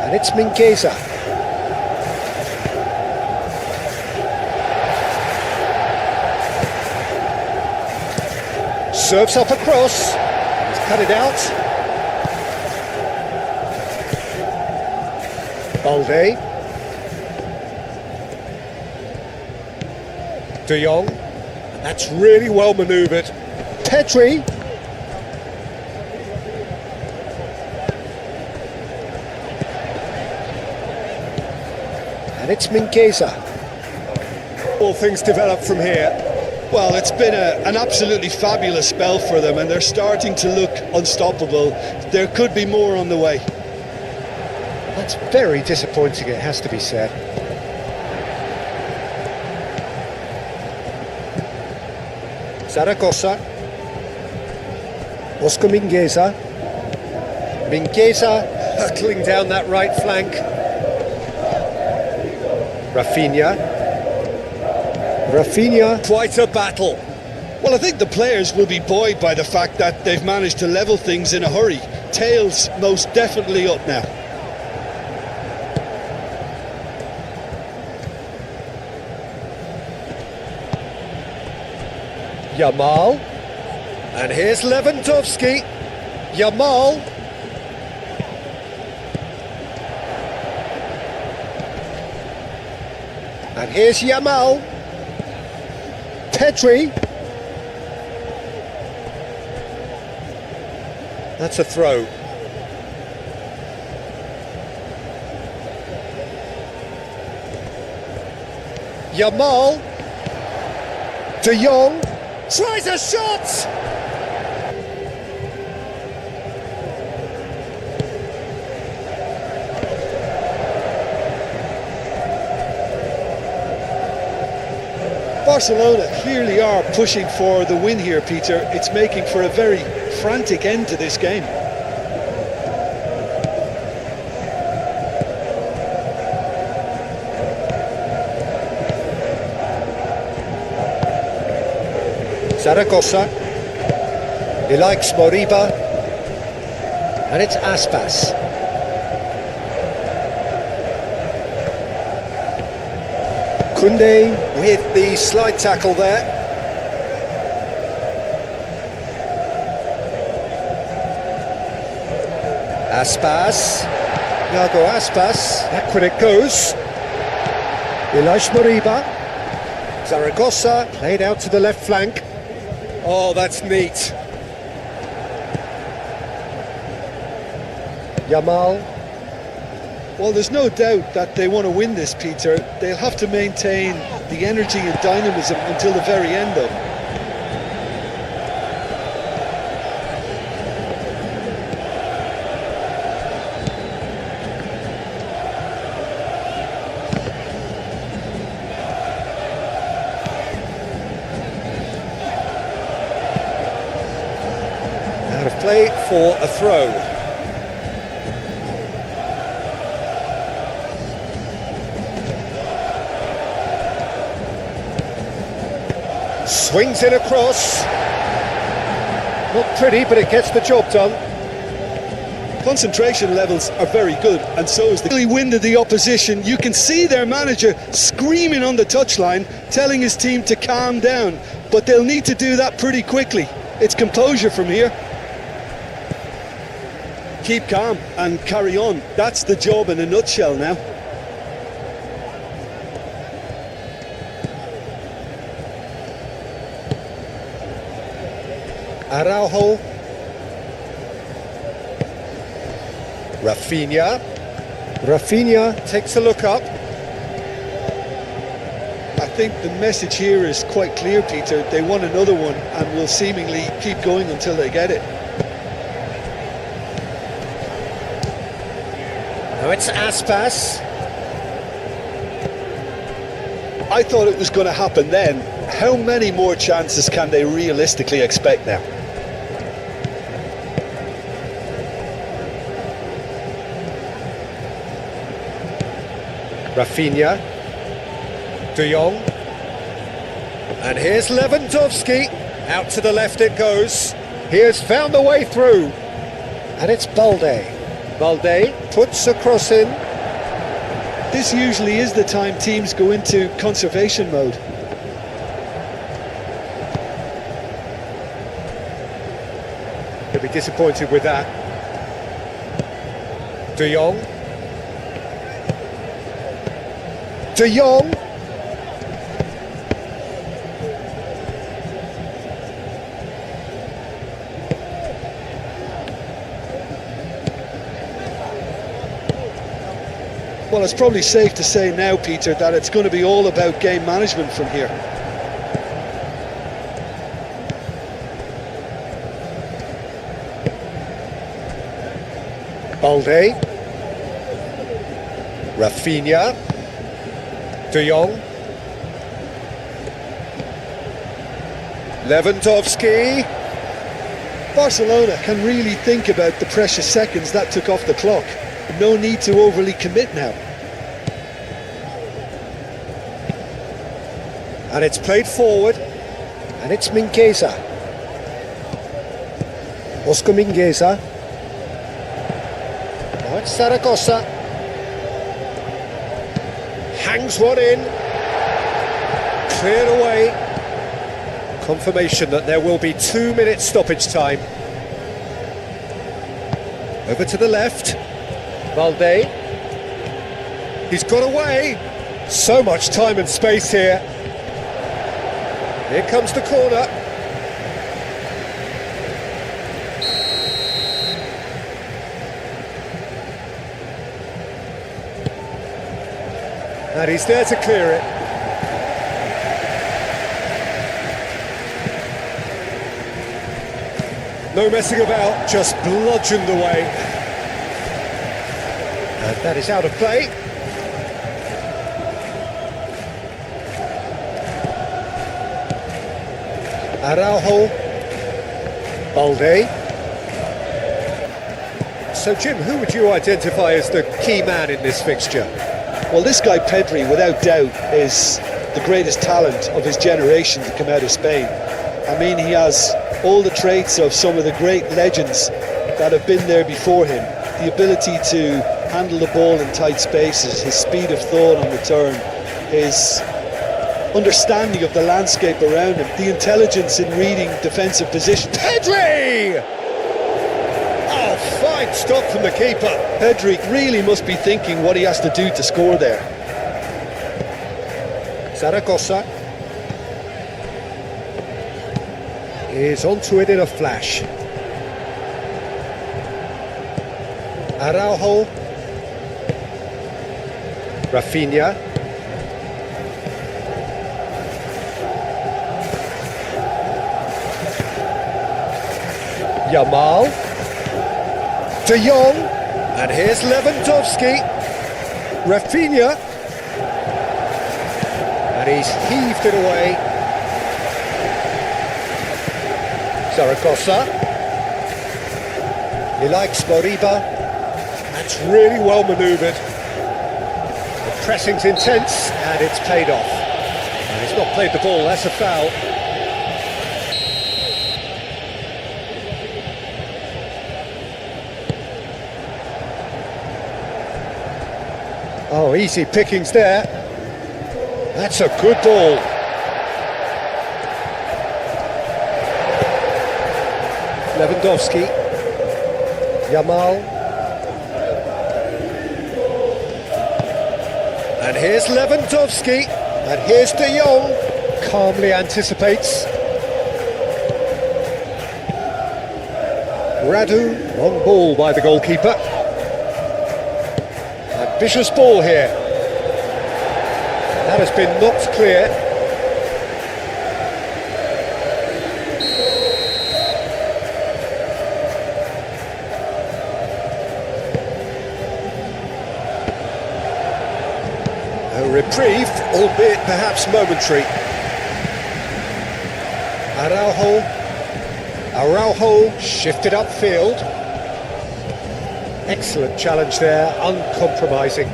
And it's Mingueza. Serves up across. He's cut it out. Balde. De Jong. And that's really well manoeuvred. Pedri. And it's Mingueza. All things develop from here. Well, it's been an absolutely fabulous spell for them, and they're starting to look unstoppable. There could be more on the way. That's very disappointing, it has to be said. Zaragoza. Oscar Mingueza. Mingueza hurtling down that right flank. Rafinha, quite a battle. Well, I think the players will be buoyed by the fact that they've managed to level things in a hurry. Tails most definitely up now. Yamal. And here's Lewandowski. Yamal. And here's Yamal. Pedri. That's a throw. Yamal. De Jong. Tries a shot! Barcelona clearly are pushing for the win here, Peter. It's making for a very frantic end to this game. Zaragoza. He likes Moriba. And it's Aspas. Koundé with the slide tackle there. Aspas. Iago Aspas. Back when it goes. Ilaix Moriba. Zaragoza played out to the left flank. Oh, that's neat. Yamal. Well, there's no doubt that they want to win this, Peter. They'll have to maintain the energy and dynamism until the very end, though. play for a throw. Swings it across. Not pretty, but it gets the job done. Concentration levels are very good, and so is the really wind of the opposition. You can see their manager screaming on the touchline, telling his team to calm down, but they'll need to do that pretty quickly. It's composure from here. Keep calm and carry on. That's the job in a nutshell now. Araujo. Rafinha takes a look up. I think the message here is quite clear, Peter. They want another one and will seemingly keep going until they get it. Now it's Aspas. I thought it was going to happen then. How many more chances can they realistically expect now? Rafinha, De Jong, and here's Lewandowski, out to the left it goes, he has found the way through, and it's Balde puts a cross in. This usually is the time teams go into conservation mode. He'll be disappointed with that. De Jong. Well, it's probably safe to say now, Peter, that it's going to be all about game management from here. Balde, Rafinha, De Jong, Lewandowski. Barcelona can really think about the precious seconds that took off the clock. No need to overly commit now. And it's played forward, and it's Mingueza. Oscar Mingueza. Now it's Zaragoza. Hangs one in. Cleared away. Confirmation that there will be 2 minutes stoppage time. Over to the left. Balde. He's got away. So much time and space here. Here comes the corner. And he's there to clear it. No messing about, just bludgeoned away. And that is out of play. Araujo. Balde. So Jim, who would you identify as the key man in this fixture? Well, this guy Pedri, without doubt, is the greatest talent of his generation to come out of Spain. I mean, he has all the traits of some of the great legends that have been there before him. The ability to handle the ball in tight spaces, his speed of thought on the turn, his understanding of the landscape around him, the intelligence in reading defensive position. Pedri! Oh, fine stop from the keeper. Pedri really must be thinking what he has to do to score there. Zaragoza is onto it in a flash. Araujo. Rafinha. Yamal. De Jong. And here's Lewandowski. Rafinha. And he's heaved it away. Zaragoza. He likes Moriba. That's really well manoeuvred. The pressing's intense, and it's paid off. And he's not played the ball, that's a foul. Oh, easy pickings there. That's a good ball. Lewandowski. Yamal. And here's Lewandowski. And here's De Jong. Calmly anticipates. Radu, long ball by the goalkeeper. Ambitious ball here. That has been knocked clear. A reprieve, albeit perhaps momentary. Araujo shifted upfield. Excellent challenge there, uncompromising.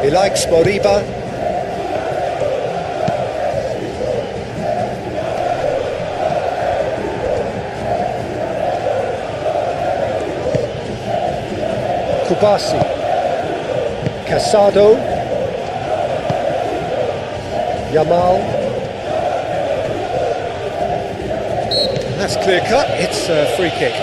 He likes Moriba. Kubasi. Casado. Yamal. That's clear cut, it's a free kick.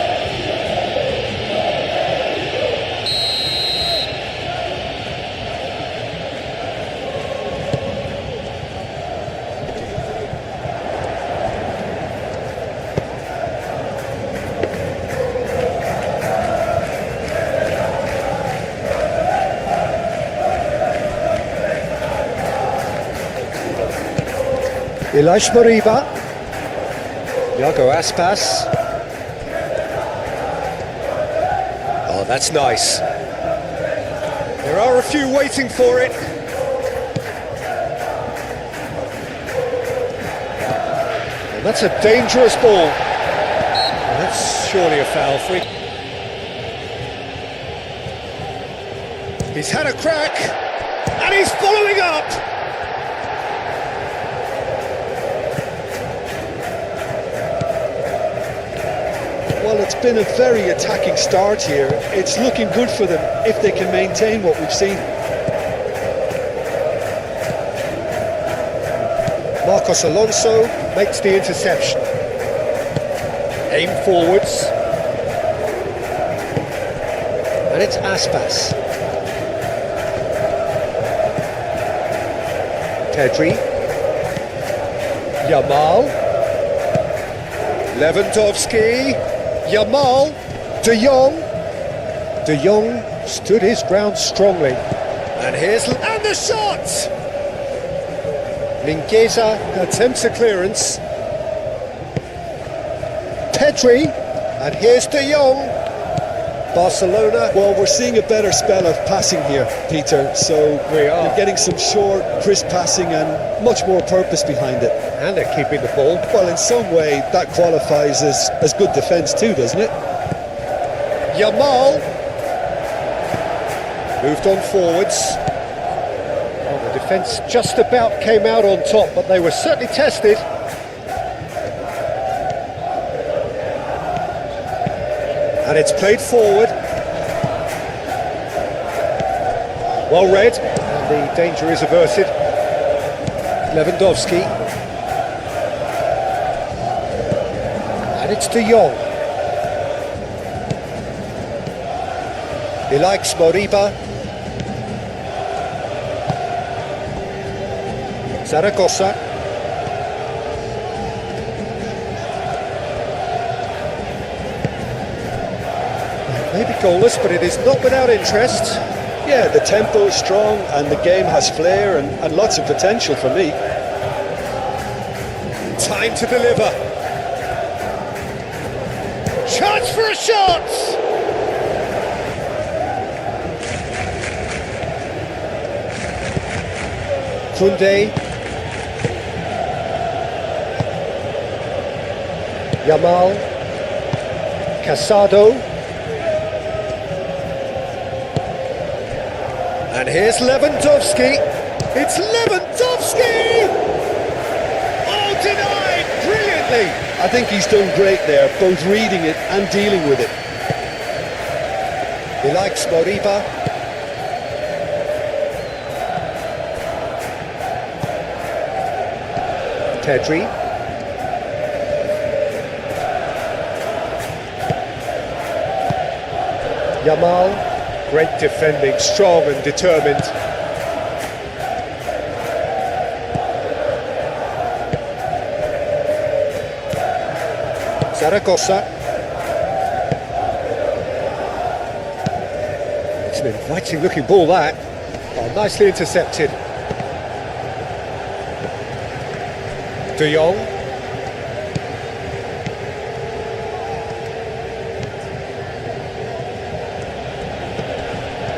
Ilaix Moriba. Iago Aspas. Oh, that's nice. There are a few waiting for it. And that's a dangerous ball. And that's surely a foul free. He's had a crack, and he's following up. Well, it's been a very attacking start here. It's looking good for them if they can maintain what we've seen. Marcos Alonso makes the interception. Aim forwards. And it's Aspas. Pedri. Yamal. Lewandowski. Yamal, De Jong. De Jong stood his ground strongly. And the shot! Mingueza attempts a clearance. Pedri, and here's De Jong. Barcelona. Well, we're seeing a better spell of passing here, Peter, so you're getting some short, crisp passing and much more purpose behind it. And they're keeping the ball. Well, in some way, that qualifies as good defence too, doesn't it? Yamal. Moved on forwards. Well, the defence just about came out on top, but they were certainly tested. And it's played forward. Well read, and the danger is averted. Lewandowski. And it's De Jong. He likes Moriba. Zaragoza. Maybe goalless, but it is not without interest. Yeah, the tempo is strong and the game has flair and lots of potential for me. Time to deliver. Chance for a shot! Koundé. Yamal, Casado, and here's Lewandowski. It's Lewandowski! Oh, denied brilliantly. I think he's done great there, both reading it and dealing with it. He likes Moriba. Pedri. Yamal, great defending, strong and determined. Zaragoza. It's an inviting looking ball that. Oh, nicely intercepted. De Jong.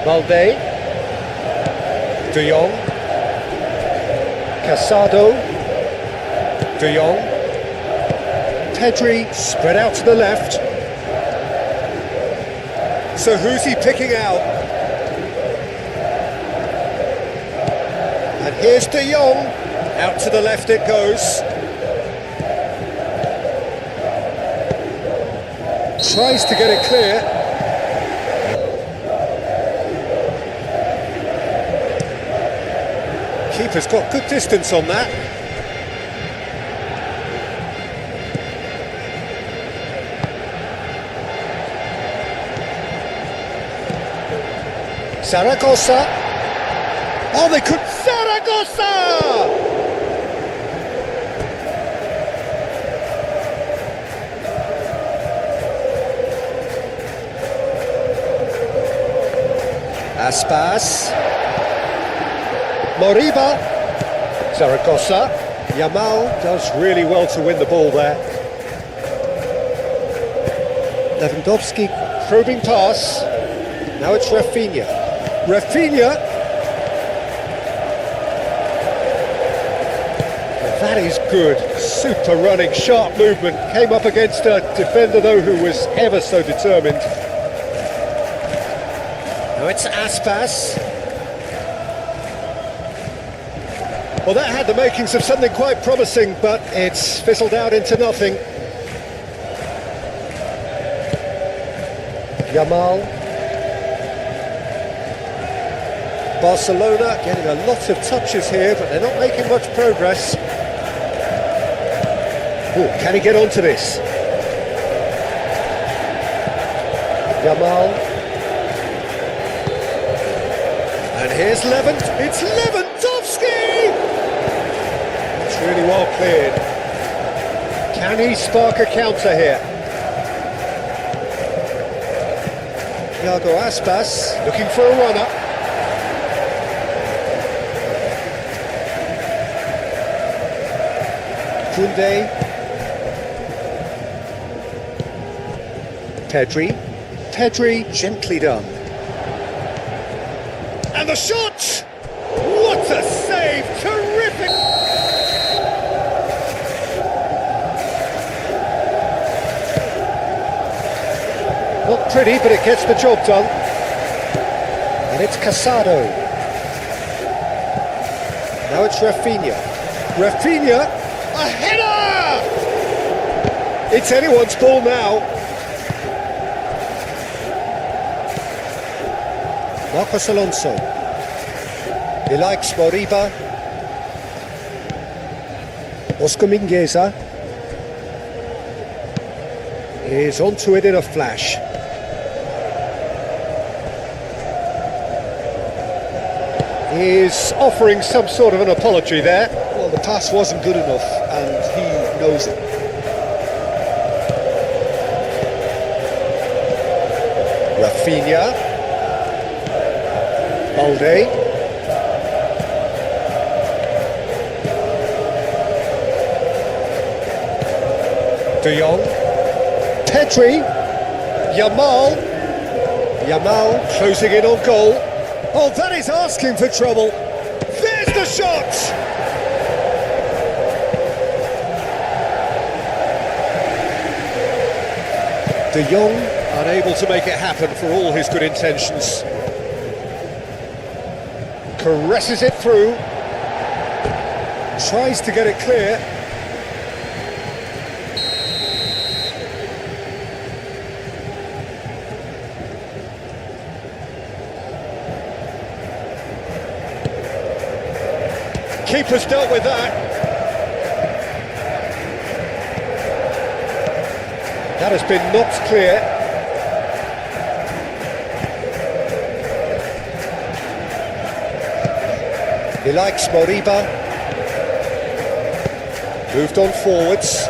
Balde. De Jong. Casado. De Jong. Pedri spread out to the left. So who's he picking out? And here's De Jong. Out to the left it goes. Tries to get it clear. Keeper's got good distance on that. Zaragoza. Oh, they could. Zaragoza! Aspas. Moriba. Zaragoza. Yamal does really well to win the ball there. Lewandowski probing pass. Now it's Rafinha. Rafinha. That is good. Super running, sharp movement. Came up against a defender though who was ever so determined. Now it's Aspas. Well, that had the makings of something quite promising, but it's fizzled out into nothing. Yamal. Barcelona getting a lot of touches here, but they're not making much progress. Oh, can he get onto this? Yamal. And here's It's Lewandowski! It's really well cleared. Can he spark a counter here? Thiago Aspas looking for a runner. Koundé. Pedri, gently done. And the shot! What a save! Terrific! Not pretty, but it gets the job done. And it's Casado. Now it's Rafinha. Rafinha! A header! It's anyone's ball now. Marcos Alonso. He likes Moriba. Oscar Mingueza is onto it in a flash. He's offering some sort of an apology there. Well, the pass wasn't good enough, and he knows it. Rafinha. Balde. De Jong. Pedri. Yamal. Yamal closing in on goal. Oh, that is asking for trouble. There's the shot! De Jong unable to make it happen for all his good intentions. Caresses it through. Tries to get it clear. Keeper's dealt with that. That has been knocked clear. He likes Moriba. Moved on forwards.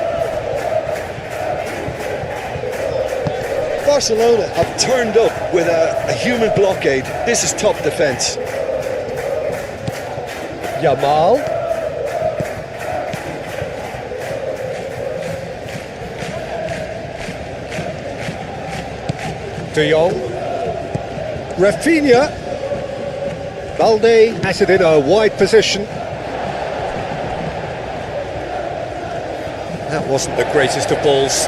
Barcelona have turned up with a human blockade. This is top defence. Yamal. De Jong. Rafinha. Balde has it in a wide position. That wasn't the greatest of balls.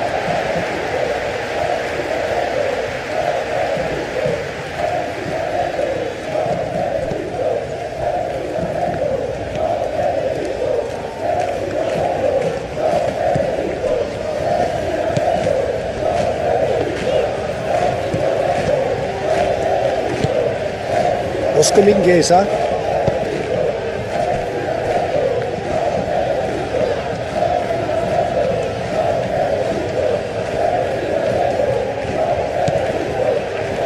Oscar Mingueza.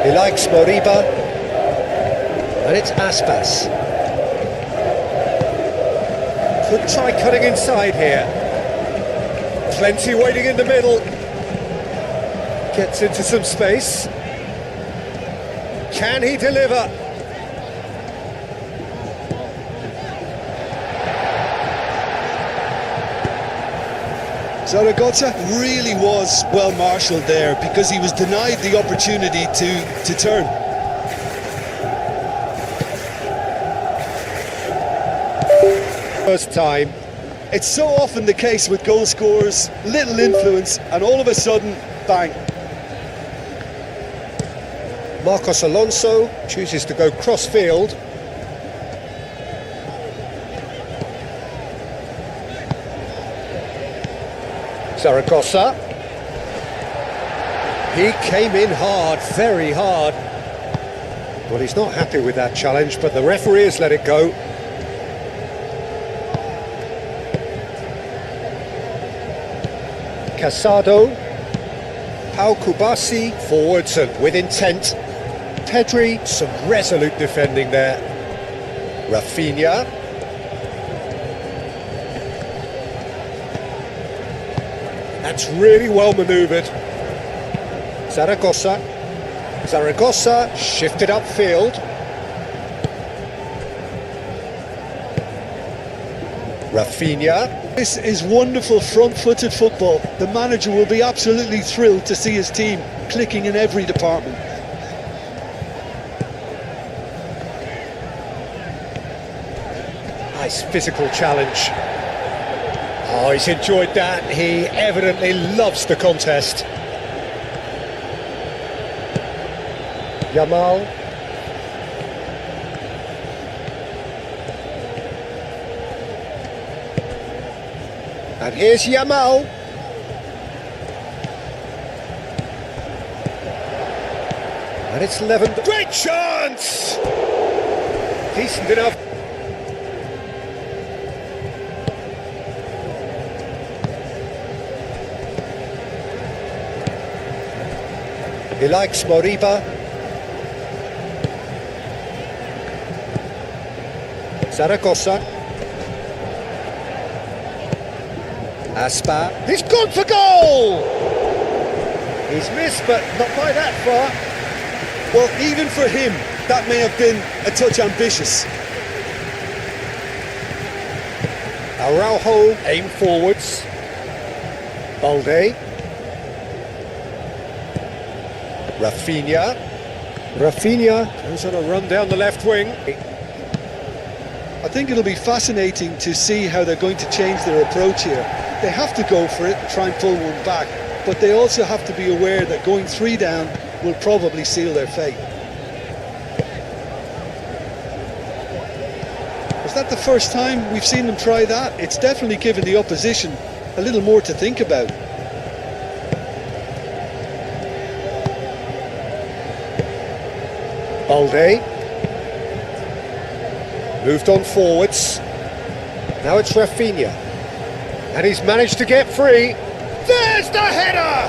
He likes Moriba. And it's Aspas. Could try cutting inside here. Plenty waiting in the middle. Gets into some space. Can he deliver? Zaragoza really was well marshalled there because he was denied the opportunity to turn. First time. It's so often the case with goal scorers, little influence, and all of a sudden, bang. Marcos Alonso chooses to go cross-field. Zaragoza. He came in hard, very hard. Well, he's not happy with that challenge, but the referee has let it go. Casado. Pau Kubasi, forwards and with intent. Pedri, some resolute defending there. Rafinha. That's really well manoeuvred. Zaragoza. Zaragoza shifted upfield. Rafinha. This is wonderful front-footed football. The manager will be absolutely thrilled to see his team clicking in every department. Nice physical challenge. Oh, he's enjoyed that. He evidently loves the contest. Yamal. And here's Yamal. And it's Levin. Great chance! Decent enough. He likes Moriba. Zaragoza. Aspa. He's gone for goal! He's missed, but not by that far. Well, even for him, that may have been a touch ambitious. Araujo aim forwards. Balde. Rafinha. Rafinha goes on a run down the left wing. I think it'll be fascinating to see how they're going to change their approach here. They have to go for it and try and pull one back, but they also have to be aware that going 3 down will probably seal their fate. Is that the first time we've seen them try that? It's definitely given the opposition a little more to think about. Balde. Moved on forwards. Now it's Rafinha. And he's managed to get free. There's the header!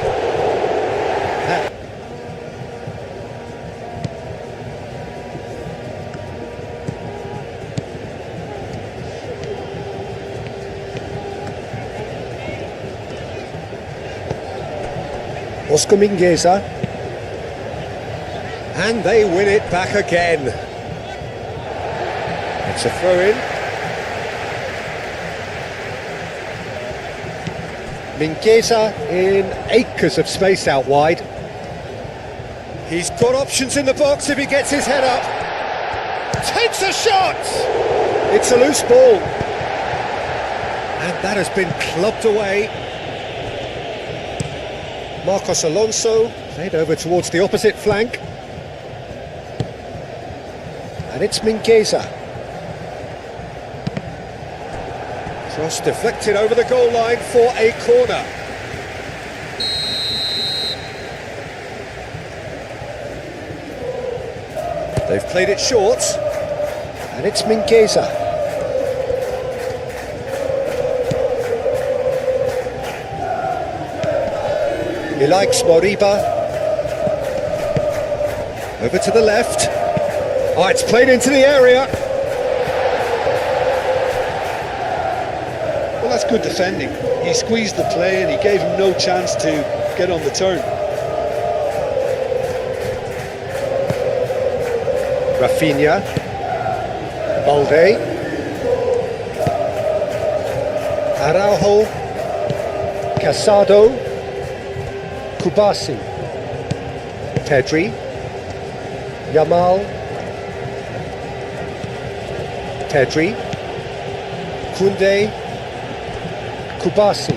Oscar Mingueza. And they win it back again. It's a throw-in. Mingueza in acres of space out wide. He's got options in the box if he gets his head up. Takes a shot! It's a loose ball. And that has been clubbed away. Marcos Alonso played over towards the opposite flank. And it's Mingueza. Cross deflected over the goal line for a corner. They've played it short. And it's Mingueza. He likes Moriba. Over to the left. Oh, it's played into the area. Well, that's good defending. He squeezed the play and he gave him no chance to get on the turn. Rafinha. Balde. Araujo. Casado. Kubasi. Pedri. Yamal. Pedri. Koundé. Kubasi.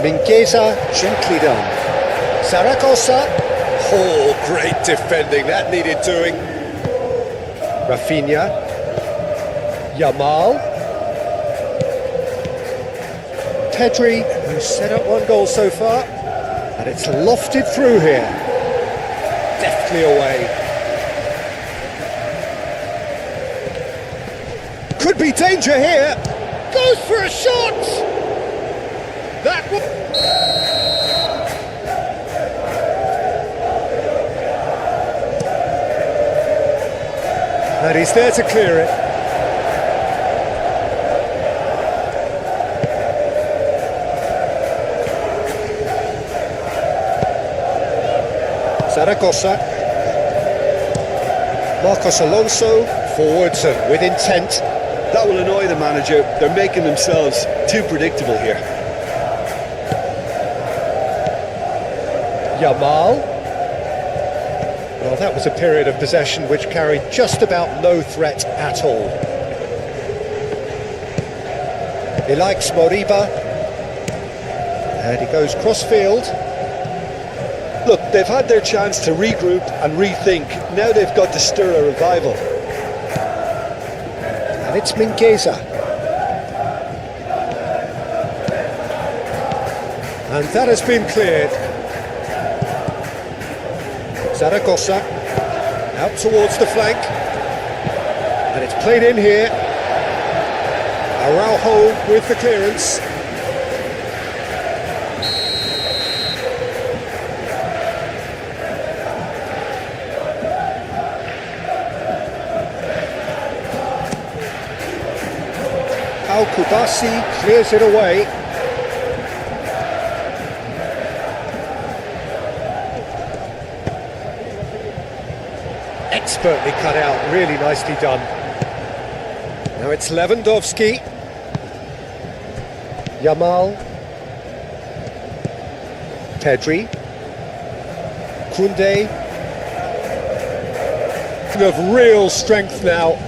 Mingueza, gently done. Zaragoza. Oh, great defending, that needed doing. Rafinha. Yamal. Pedri, who's set up 1 goal so far. And it's lofted through here. Deftly away. Could be danger here. Goes for a shot. That one. And he's there to clear it. Zaragoza. Marcos Alonso, forwards and with intent. That will annoy the manager. They're making themselves too predictable here. Yamal. Well, that was a period of possession which carried just about no threat at all. He likes Moriba. And he goes cross-field. Look, they've had their chance to regroup and rethink. Now they've got to stir a revival. And it's Mingueza. And that has been cleared. Zaragoza, out towards the flank, and it's played in here. Araujo with the clearance. Kubasi clears it away. Expertly cut out, really nicely done. Now it's Lewandowski. Yamal. Pedri. Koundé. Of real strength now.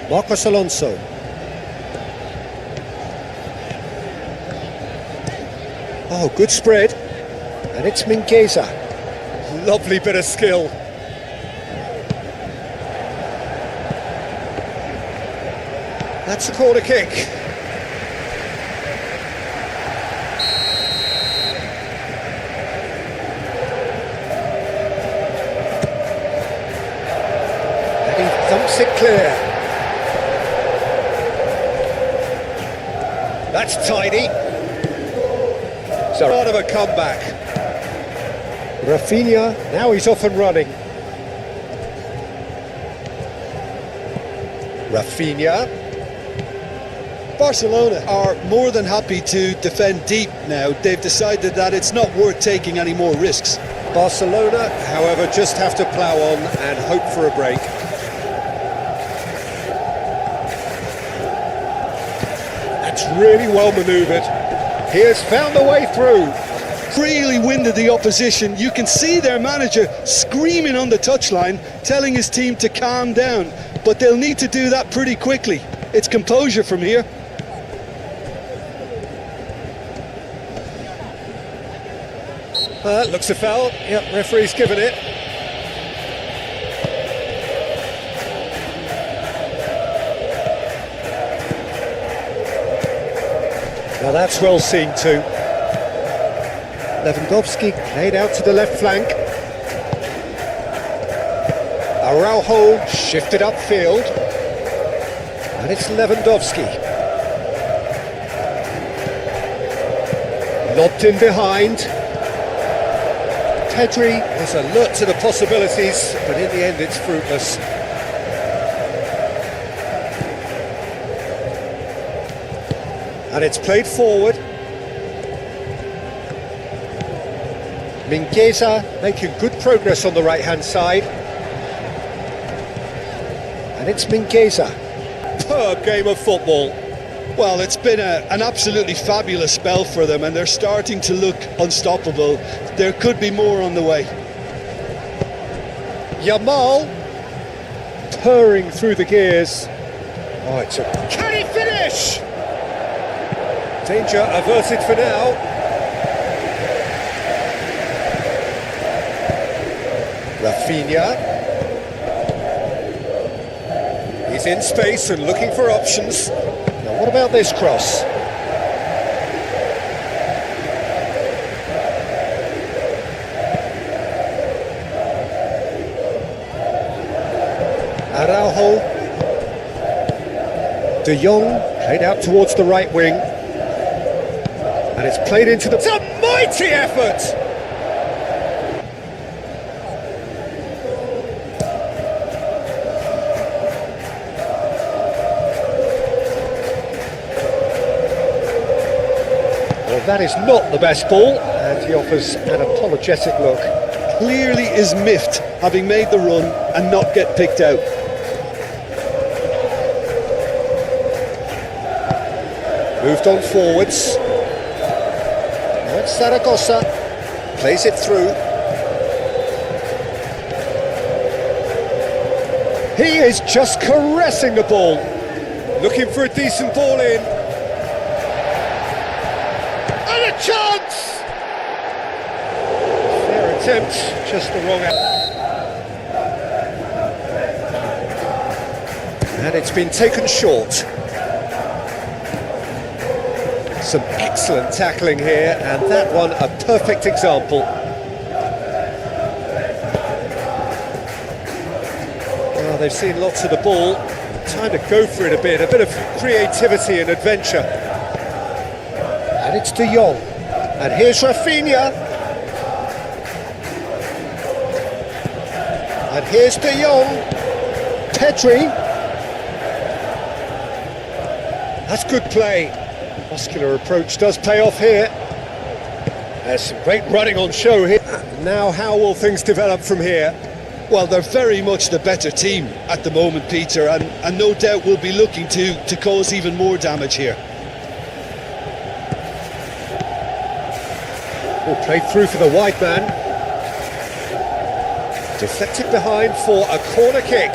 Marcos Alonso. Oh, good spread. And it's Mingueza. Lovely bit of skill. That's a corner kick. And he thumps it clear. That's tidy. Start of a comeback. Rafinha, now he's off and running. Rafinha. Barcelona are more than happy to defend deep now. They've decided that it's not worth taking any more risks. Barcelona, however, just have to plough on and hope for a break. That's really well manoeuvred. He has found a way through. Really winded the opposition. You can see their manager screaming on the touchline, telling his team to calm down. But they'll need to do that pretty quickly. It's composure from here. Looks a foul. Yep, referee's given it. Now that's well seen too. Lewandowski played out to the left flank. Araujo shifted upfield. And it's Lewandowski. Lobbed in behind. Pedri is alert to the possibilities, but in the end it's fruitless. And it's played forward. Mingueza making good progress on the right-hand side. And it's Mingueza. Superb game of football. Well, it's been an absolutely fabulous spell for them, and they're starting to look unstoppable. There could be more on the way. Yamal purring through the gears. Oh, it's a... Can he finish? Danger averted for now. Rafinha. He's in space and looking for options. Now what about this cross? Araujo. De Jong played out towards the right wing. And it's played into the... It's a mighty effort! Well, that is not the best ball, and he offers an apologetic look. Clearly is miffed, having made the run and not get picked out. Moved on forwards. Now it's Zaragoza. Plays it through. He is just caressing the ball. Looking for a decent ball in. And a chance! Fair attempt, just the wrong end. And it's been taken short. Some excellent tackling here, and that one a perfect example. Well, they've seen lots of the ball. Time to go for it a bit of creativity and adventure. And it's De Jong. And here's Rafinha. And here's De Jong. Pedri. That's good play. Muscular approach does pay off here. There's some great running on show here. Now how will things develop from here? Well, they're very much the better team at the moment, Peter, and no doubt will be looking to cause even more damage here. Oh, played through for the wide man. Deflected behind for a corner kick.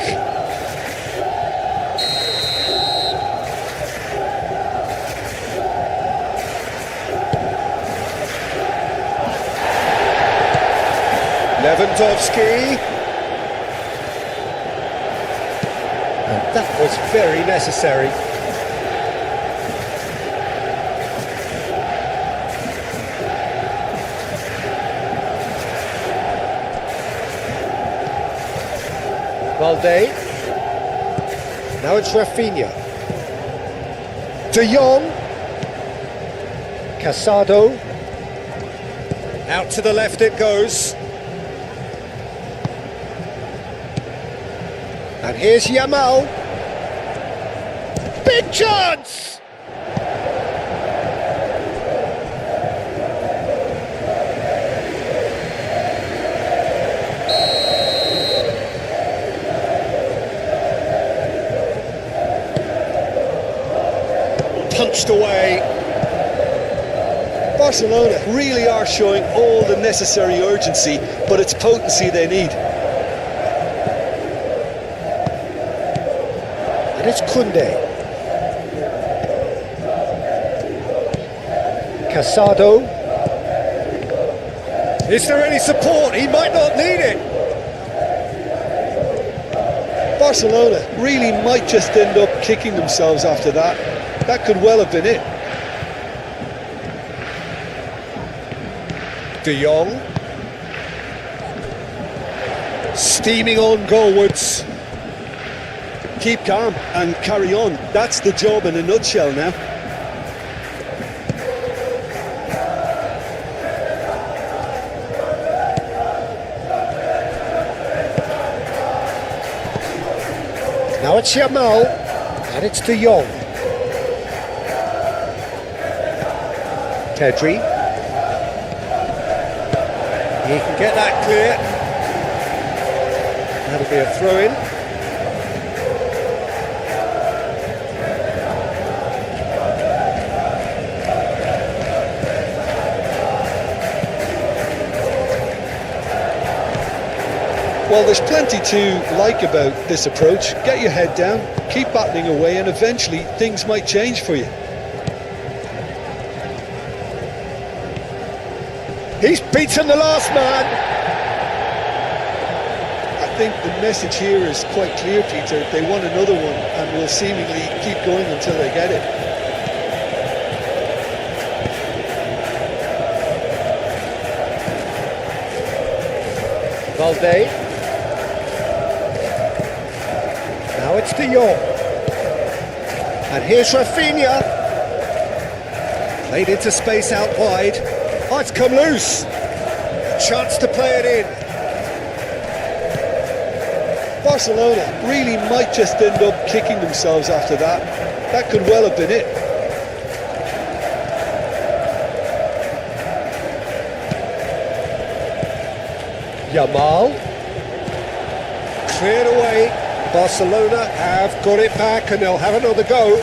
Lewandowski. And that was very necessary. Valde. Now it's Rafinha. De Jong. Casado. Out to the left it goes. And here's Yamal. Big chance! Punched away. Barcelona really are showing all the necessary urgency, but it's potency they need. And it's Koundé. Casado. Is there any support? He might not need it. Barcelona really might just end up kicking themselves after that. That could well have been it. De Jong. Steaming on goalwards. Keep calm and carry on. That's the job in a nutshell now. Now it's Yamal, and it's De Jong. Pedri. He can get that clear. That'll be a throw-in. Well, there's plenty to like about this approach. Get your head down, keep battling away, and eventually things might change for you. He's beaten the last man. I think the message here is quite clear, Peter. They want another one and will seemingly keep going until they get it. Valde. Now it's De Jong. And here's Rafinha. Played into space out wide. Oh, it's come loose. Chance to play it in. Barcelona really might just end up kicking themselves after that. That could well have been it. Yamal. Cleared away. Barcelona have got it back and they'll have another go.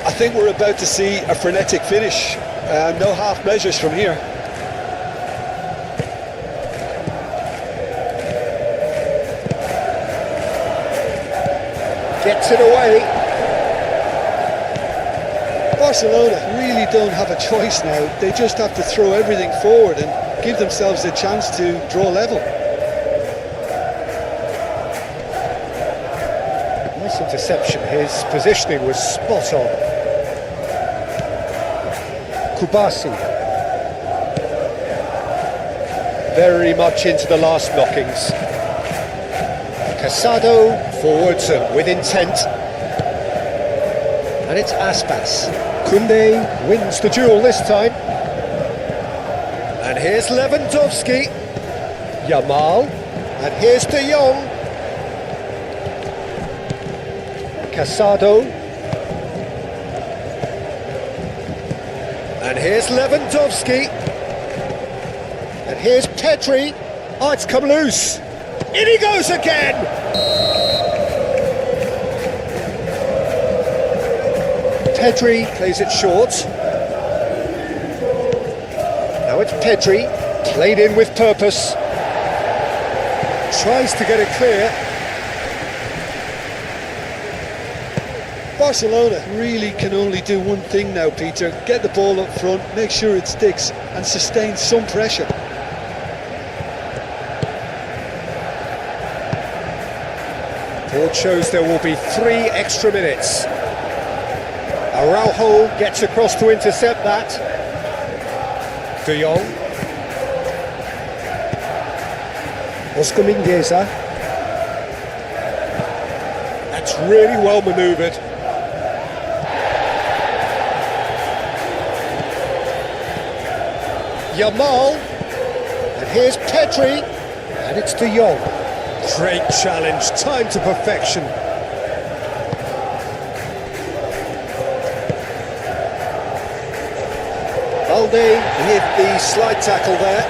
I think we're about to see a frenetic finish. No half measures from here. Gets it away. Barcelona really don't have a choice now. They just have to throw everything forward and give themselves a chance to draw level. Nice interception. His positioning was spot on. Kubasi. Very much into the last knockings. Casado forwards and with intent. And it's Aspas. Koundé wins the duel this time. And here's Lewandowski. Yamal. And here's De Jong. Casado. And here's Lewandowski. And here's Pedri. Oh, it's come loose. In he goes again! Pedri plays it short. Now it's Pedri, played in with purpose. Tries to get it clear. Barcelona really can only do one thing now, Peter. Get the ball up front, make sure it sticks and sustain some pressure. Board shows there will be 3 extra minutes. Araujo gets across to intercept that. De Jong. Oscar Mingueza. That's really well manoeuvred. Yamal. And here's Pedri. And it's De Jong. Great challenge, time to perfection. Balde with the slide tackle there.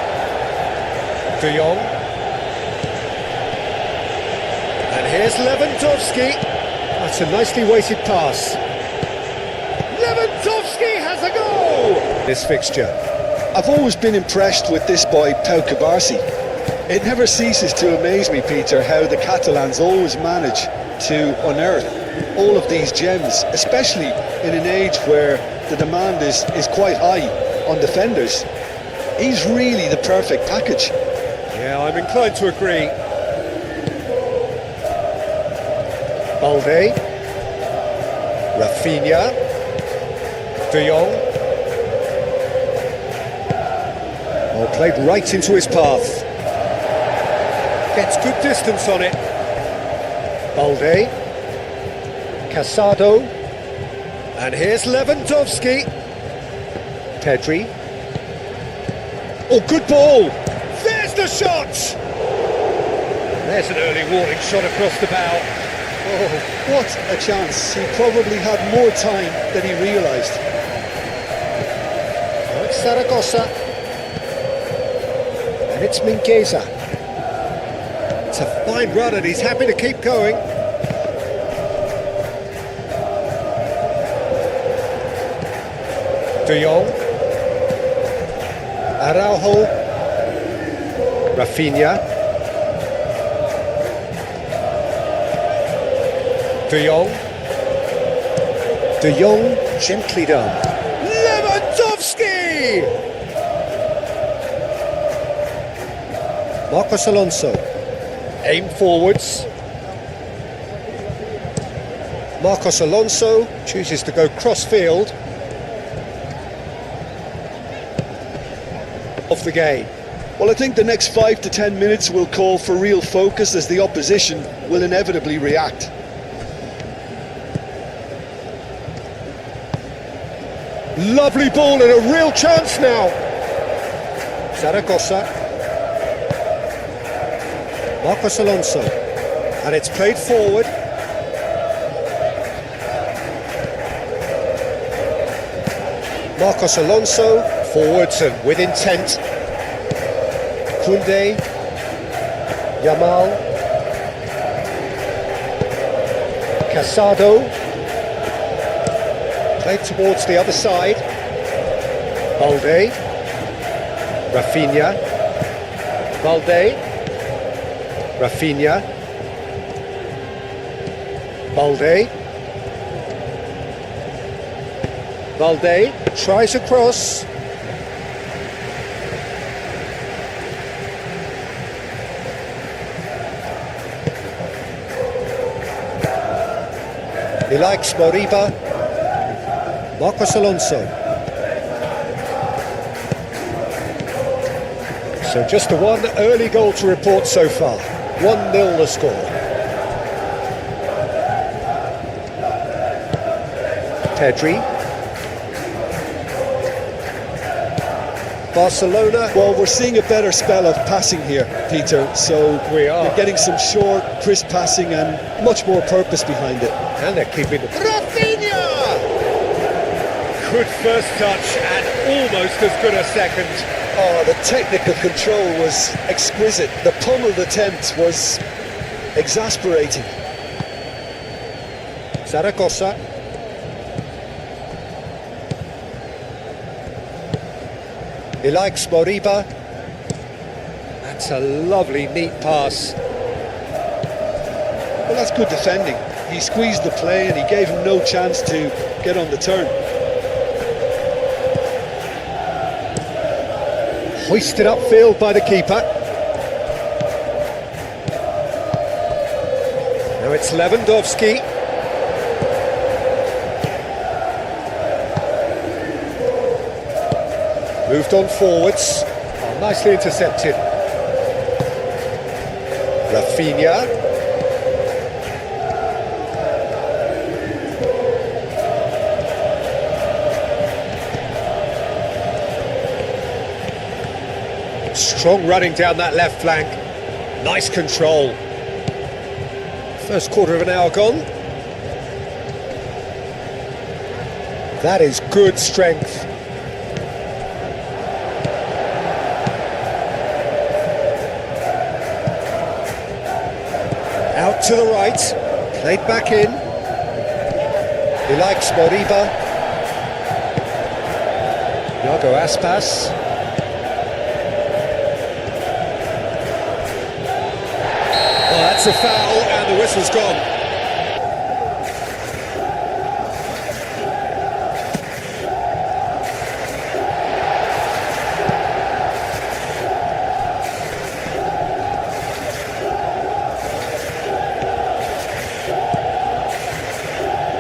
De Jong. And here's Lewandowski. That's a nicely weighted pass. Lewandowski has a goal! This fixture. I've always been impressed with this boy, Pau Cubarsí. It never ceases to amaze me, Peter, how the Catalans always manage to unearth all of these gems, especially in an age where the demand is quite high on defenders. He's really the perfect package. Yeah, I'm inclined to agree. Balde. Rafinha. De Jong. Oh, played right into his path. Gets good distance on it. Balde. Casado. And here's Lewandowski. Pedri. Oh, good ball. There's the shot. There's an early warning shot across the bow. Oh, what a chance. He probably had more time than he realised. Now it's Zaragoza. And it's Mingueza. It's a fine run and he's happy to keep going. De Jong. Araujo. Rafinha. De Jong. De Jong, gently done. Lewandowski! Marcos Alonso. Aim forwards. Marcos Alonso chooses to go cross-field. Off the game. Well, I think the next 5 to 10 minutes will call for real focus as the opposition will inevitably react. Lovely ball and a real chance now. Zaragoza. Marcos Alonso. And it's played forward. Marcos Alonso. Forwards and with intent. Koundé. Yamal. Casado. Played towards the other side. Balde. Rafinha. Balde. Rafinha. Balde. Balde tries a cross. He likes Moriba. Marcos Alonso. So just the one early goal to report so far. 1-0 the score. Pedri. Barcelona. Well, we're seeing a better spell of passing here, Peter, so We are. we're getting some short, crisp passing and much more purpose behind it. And they're keeping... Rafinha! Good first touch and almost as good a second. Oh, the technical control was exquisite. The pummeled attempt was exasperating. Zaragoza. He likes Moriba. That's a lovely, neat pass. Well, that's good defending. He squeezed the play and he gave him no chance to get on the turn. Hoisted upfield by the keeper. Now it's Lewandowski. Moved on forwards. Oh, nicely intercepted. Rafinha. Strong running down that left flank. Nice control. First quarter of an hour gone. That is good strength. Out to the right. Played back in. He likes Moriba. Iago Aspas. That's a foul and the whistle's gone.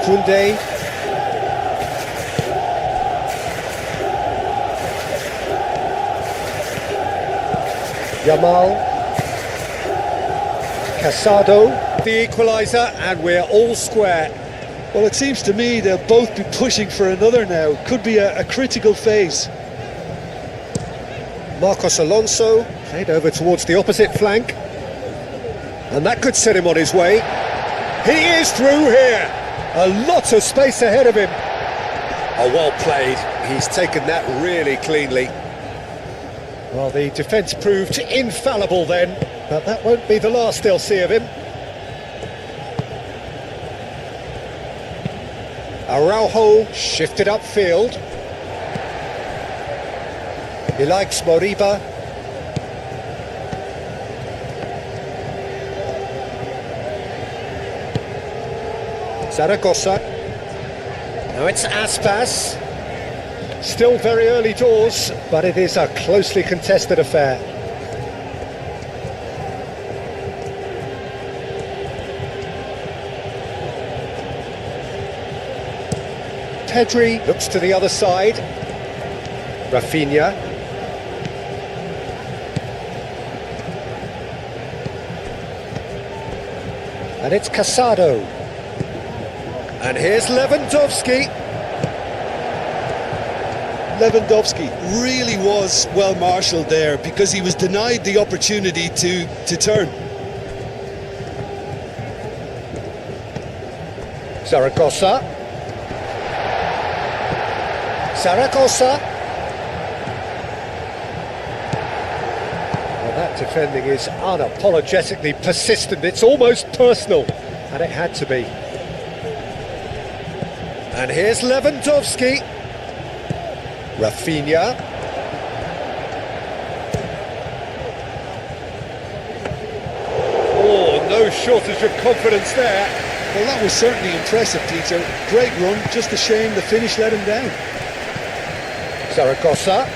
Koundé. Yamal. Casado, the equaliser, and we're all square. Well, it seems to me they'll both be pushing for another now. Could be a critical phase. Marcos Alonso played over towards the opposite flank, and that could set him on his way. He is through here. A lot of space ahead of him. Oh, well played. He's taken that really cleanly. Well, the defence proved infallible then, but that won't be the last they'll see of him. Araujo shifted upfield. He likes Moriba. Zaragoza. Now it's Aspas. Still very early doors, but it is a closely contested affair. Pedri looks to the other side. Rafinha. And it's Casado. And here's Lewandowski. Lewandowski really was well marshalled there because he was denied the opportunity to turn. Zaragoza. Zaragoza. Well, that defending is unapologetically persistent. It's almost personal, and it had to be. And here's Lewandowski. Rafinha. Oh, no shortage of confidence there. Well, that was certainly impressive, Peter. Great run, just a shame the finish let him down. Zaragoza.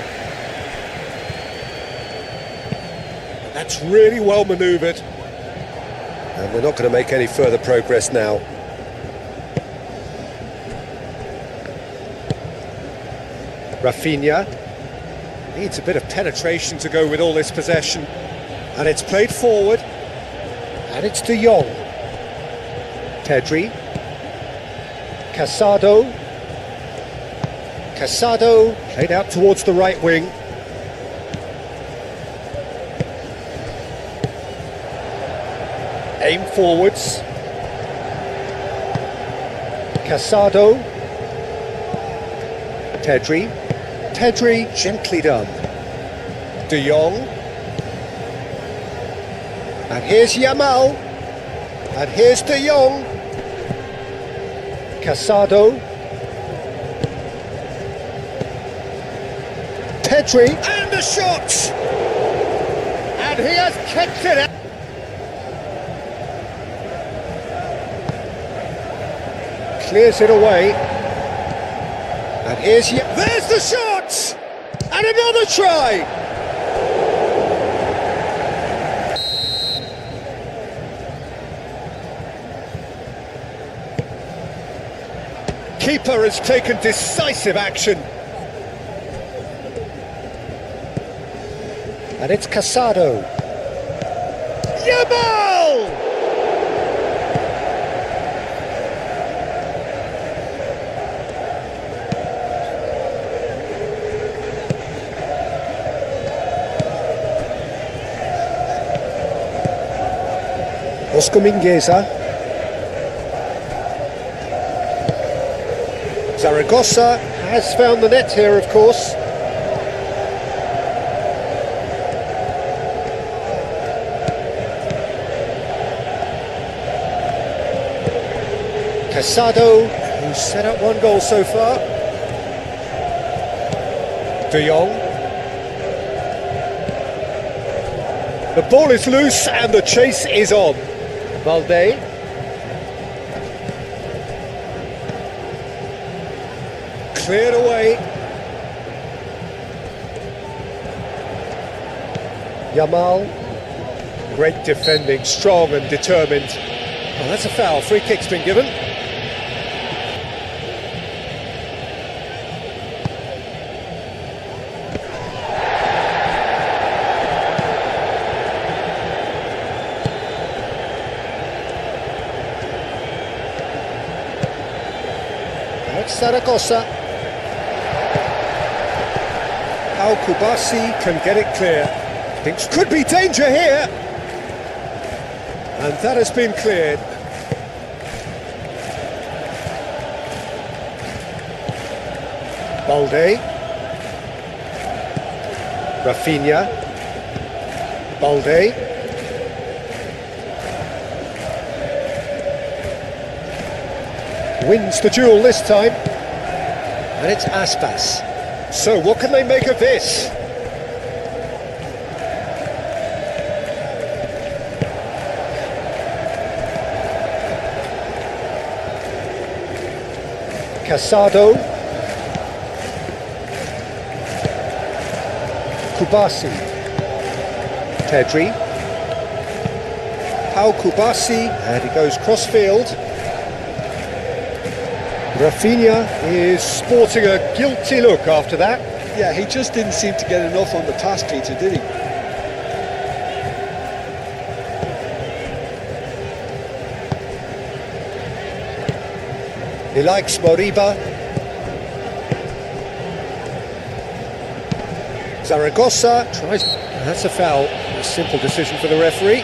That's really well manoeuvred. And we're not going to make any further progress now. Rafinha needs a bit of penetration to go with all this possession. And it's played forward. And it's De Jong. Pedri. Casado. Casado played out towards the right wing. Aim forwards. Casado. Pedri. Pedri, gently done. De Jong. And here's Yamal. And here's De Jong. Casado. Pedri. And the shot! And he has kept it out. Clears it away. And here's there's the shot! And another try! Keeper has taken decisive action. And it's Casado. Yamal! Oscar Mingueza. Zaragoza has found the net here, of course. Casado, who's set up one goal so far. De Jong. The ball is loose and the chase is on. Valde. Cleared away. Yamal. Great defending, strong and determined. Well, that's a foul. Free kick's been given. Zaragoza. Al Kubasi can get it clear. Thinks could be danger here. And that has been cleared. Balde. Rafinha. Balde. Wins the duel this time. And it's Aspas. So what can they make of this? Casado. Kubasi. Pedri. Pau Kubasi. And he goes cross-field. Rafinha is sporting a guilty look after that. Yeah, he just didn't seem to get enough on the pass, Peter, did he? He likes Moriba. Zaragoza tries. That's a foul. A simple decision for the referee.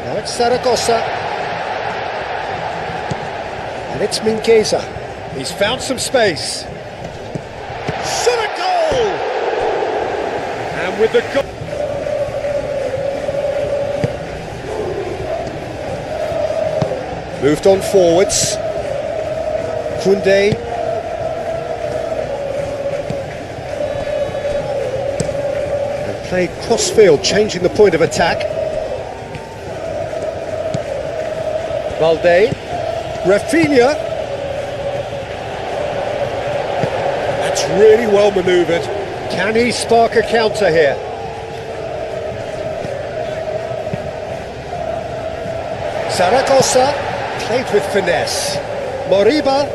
Now it's Zaragoza. And it's Mingueza. He's found some space. Shot a goal! And with the goal. Moved on forwards. Koundé. And played cross-field, changing the point of attack. Valde. Rafinha. That's really well manoeuvred. Can he spark a counter here? Zaragoza. Played with finesse. Moriba.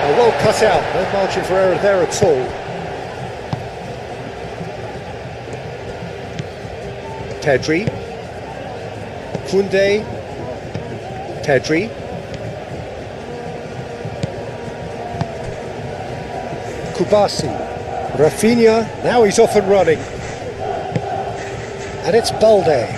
Oh, well cut out. No margin for error there at all. Pedri. Koundé. Kubasi. Rafinha, now he's off and running. And it's Balde.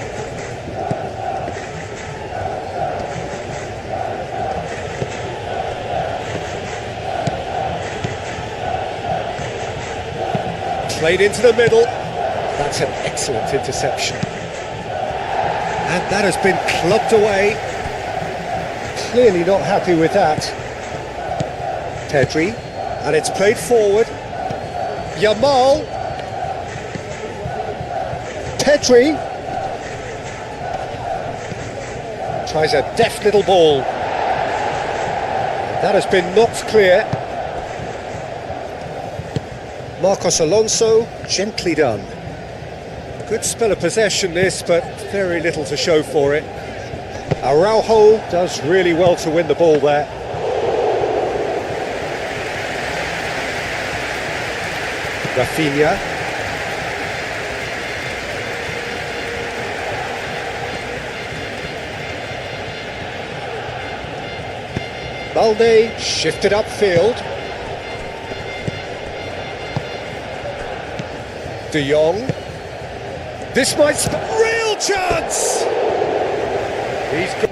Played into the middle. That's an excellent interception. And that has been clubbed away. Clearly not happy with that. Pedri. And it's played forward. Yamal. Pedri. Tries a deft little ball. That has been knocked clear. Marcos Alonso, gently done. Good spell of possession this, but very little to show for it. Araujo does really well to win the ball there. Rafinha. Balde shifted upfield. De Jong. This might real chance. He's got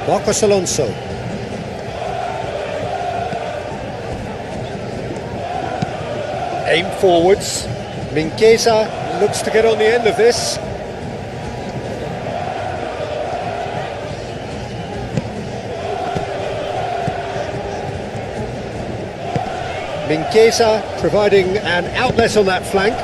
Marcos Alonso. Aim forwards. Mingueza looks to get on the end of this. Mingueza providing an outlet on that flank.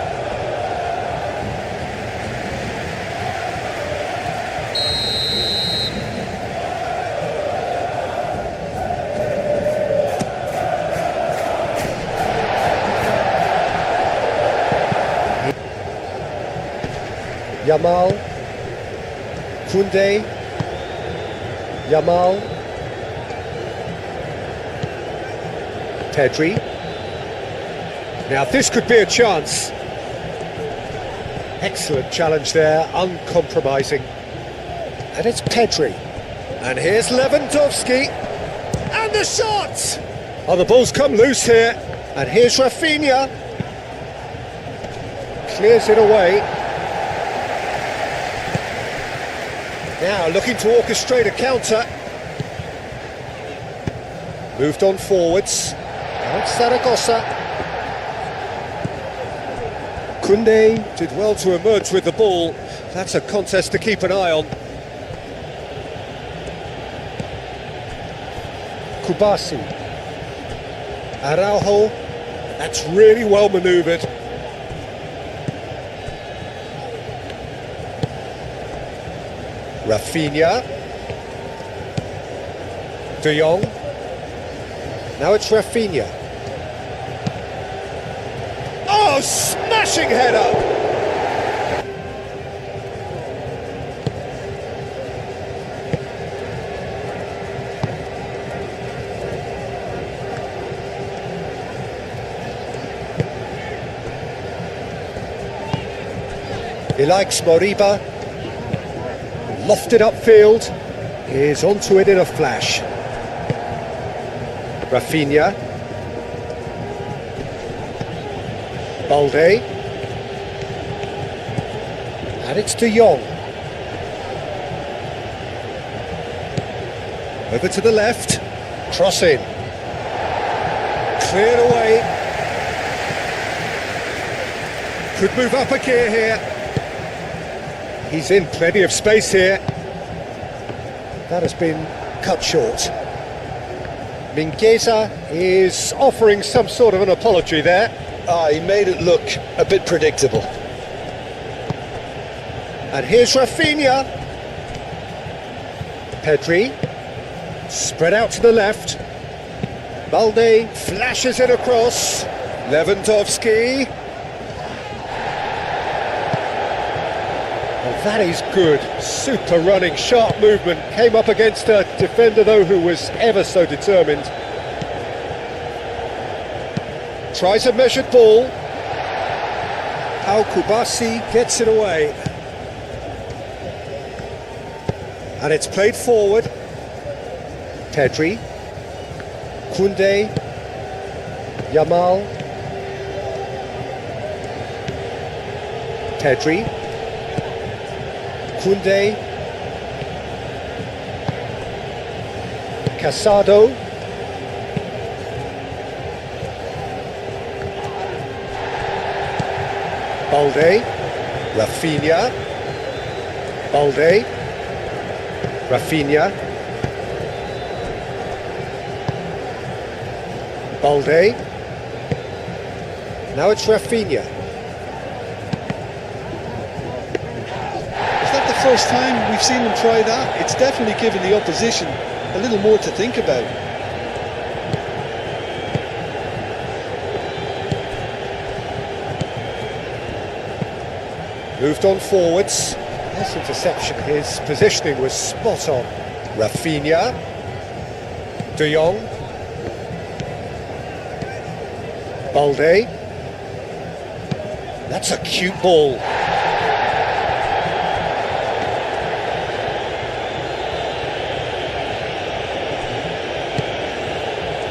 Yamal. Koundé. Yamal. Pedri. Now this could be a chance. Excellent challenge there, uncompromising. And it's Pedri. And here's Lewandowski. And the shot! Oh, the ball's come loose here. And here's Rafinha. Clears it away. Now looking to orchestrate a counter. Moved on forwards. Now it's Zaragoza. Koundé did well to emerge with the ball. That's a contest to keep an eye on. Kubasi. Araujo. That's really well manoeuvred. Rafinha. De Jong. Now it's Rafinha. Oh, smashing header! He likes Moriba. Lofted upfield. He's onto it in a flash. Rafinha. Balde. And it's De Jong. Over to the left. Cross in. Cleared away. Could move up a gear here. He's in plenty of space here. That has been cut short. Mingueza is offering some sort of an apology there. He made it look a bit predictable. And here's Rafinha. Pedri. Spread out to the left. Balde flashes it across. Lewandowski. Well, that is good. Super running, sharp movement. Came up against a defender, though, who was ever so determined. Tries a measured ball. Kubasi gets it away. And it's played forward. Pedri. Koundé. Yamal. Pedri. Koundé. Casado. Balde. Rafinha. Balde. Rafinha. Balde. Now it's Rafinha. Is that the first time we've seen them try that? It's definitely given the opposition a little more to think about. Moved on forwards. Nice interception. His positioning was spot on. Rafinha. De Jong. Balde. That's a cute ball.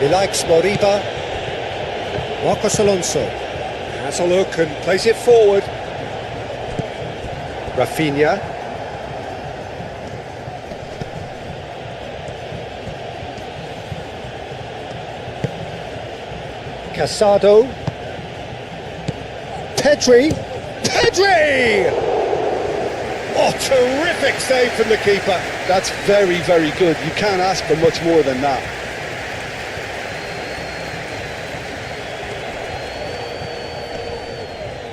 He likes Moriba. Marcos Alonso has a look and plays it forward. Rafinha. Casado. Pedri. Pedri! Oh, terrific save from the keeper. That's very, very good. You can't ask for much more than that.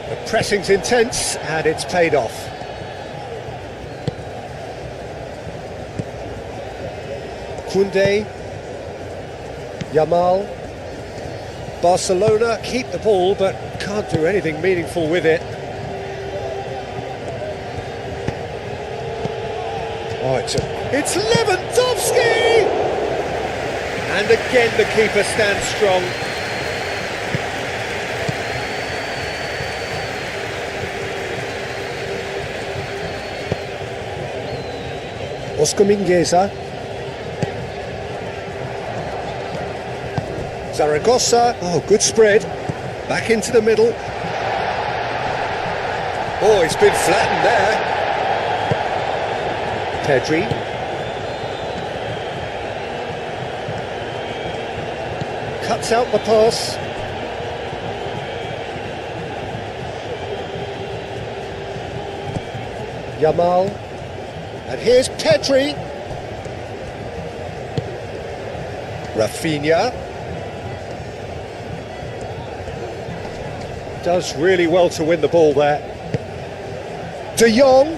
The pressing's intense and it's paid off. Koundé. Yamal. Barcelona keep the ball but can't do anything meaningful with it. Oh, it's Lewandowski! And again the keeper stands strong. Oscar Mingueza. Zaragoza. Oh, good spread. Back into the middle. Oh, it's been flattened there. Pedri. Cuts out the pass. Yamal. And here's Pedri. Rafinha. Does really well to win the ball there. De Jong.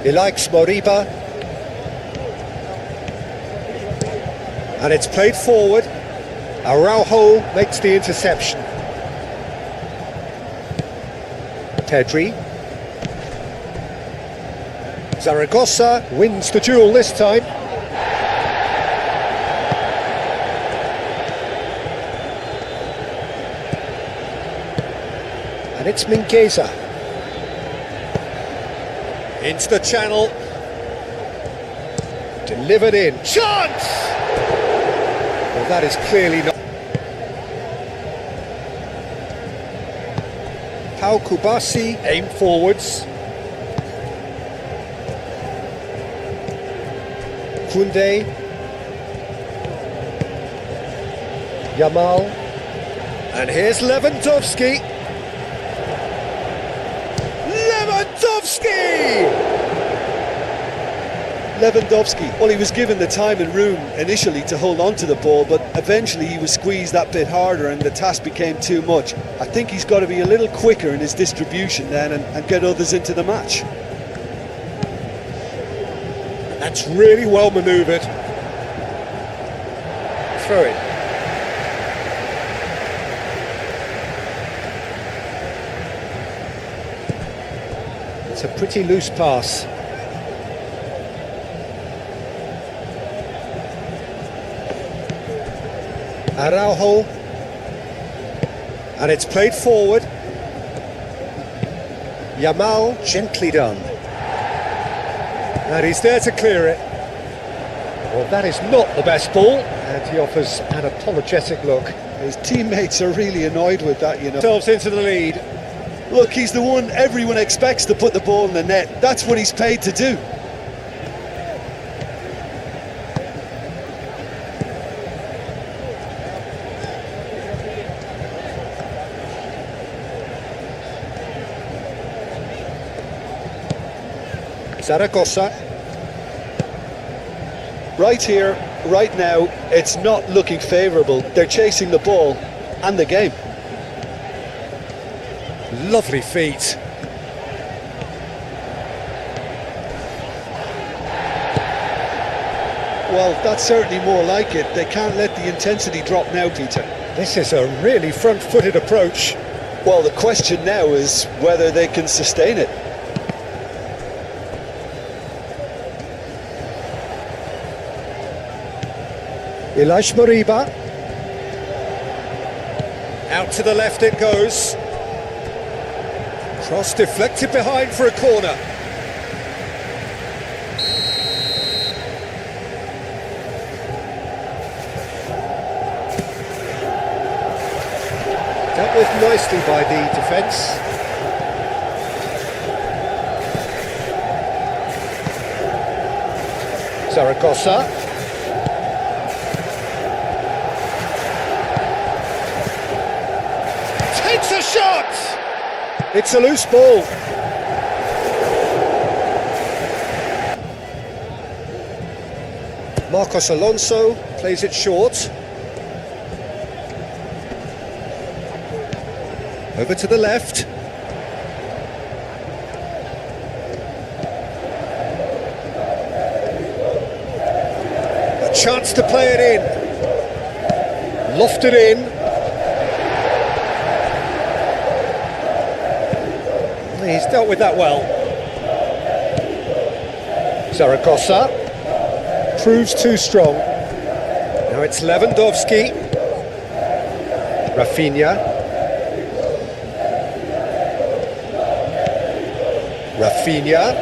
He likes Moriba. And it's played forward. Araujo makes the interception. Pedri. Zaragoza wins the duel this time. And it's Mingueza. Into the channel. Delivered in. Chance! Well, that is clearly not. Pau Kubasi aim forwards. Koundé. Yamal. And here's Lewandowski. Lewandowski, well, he was given the time and room initially to hold on to the ball, but eventually he was squeezed that bit harder and the task became too much. I think he's got to be a little quicker in his distribution then and get others into the match. That's really well manoeuvred. Throw it. It's a pretty loose pass. Araujo. And it's played forward. Yamal, gently done. And he's there to clear it. Well, that is not the best ball, and he offers an apologetic look. His teammates are really annoyed with that, you know. Themselves into the lead. Look, he's the one everyone expects to put the ball in the net. That's what he's paid to do. Zaragoza. Right here, right now, it's not looking favourable. They're chasing the ball and the game. Lovely feet. Well, that's certainly more like it. They can't let the intensity drop now, Peter. This is a really front-footed approach. Well, the question now is whether they can sustain it. Ilaix Moriba. Out to the left it goes. Cross deflected behind for a corner. Dealt with nicely by the defence. Zaragoza. Takes a shot! It's a loose ball. Marcos Alonso plays it short. Over to the left. A chance to play it in. Lofted in. He's dealt with that well. Zaragoza proves too strong. Now it's Lewandowski. Rafinha. Rafinha.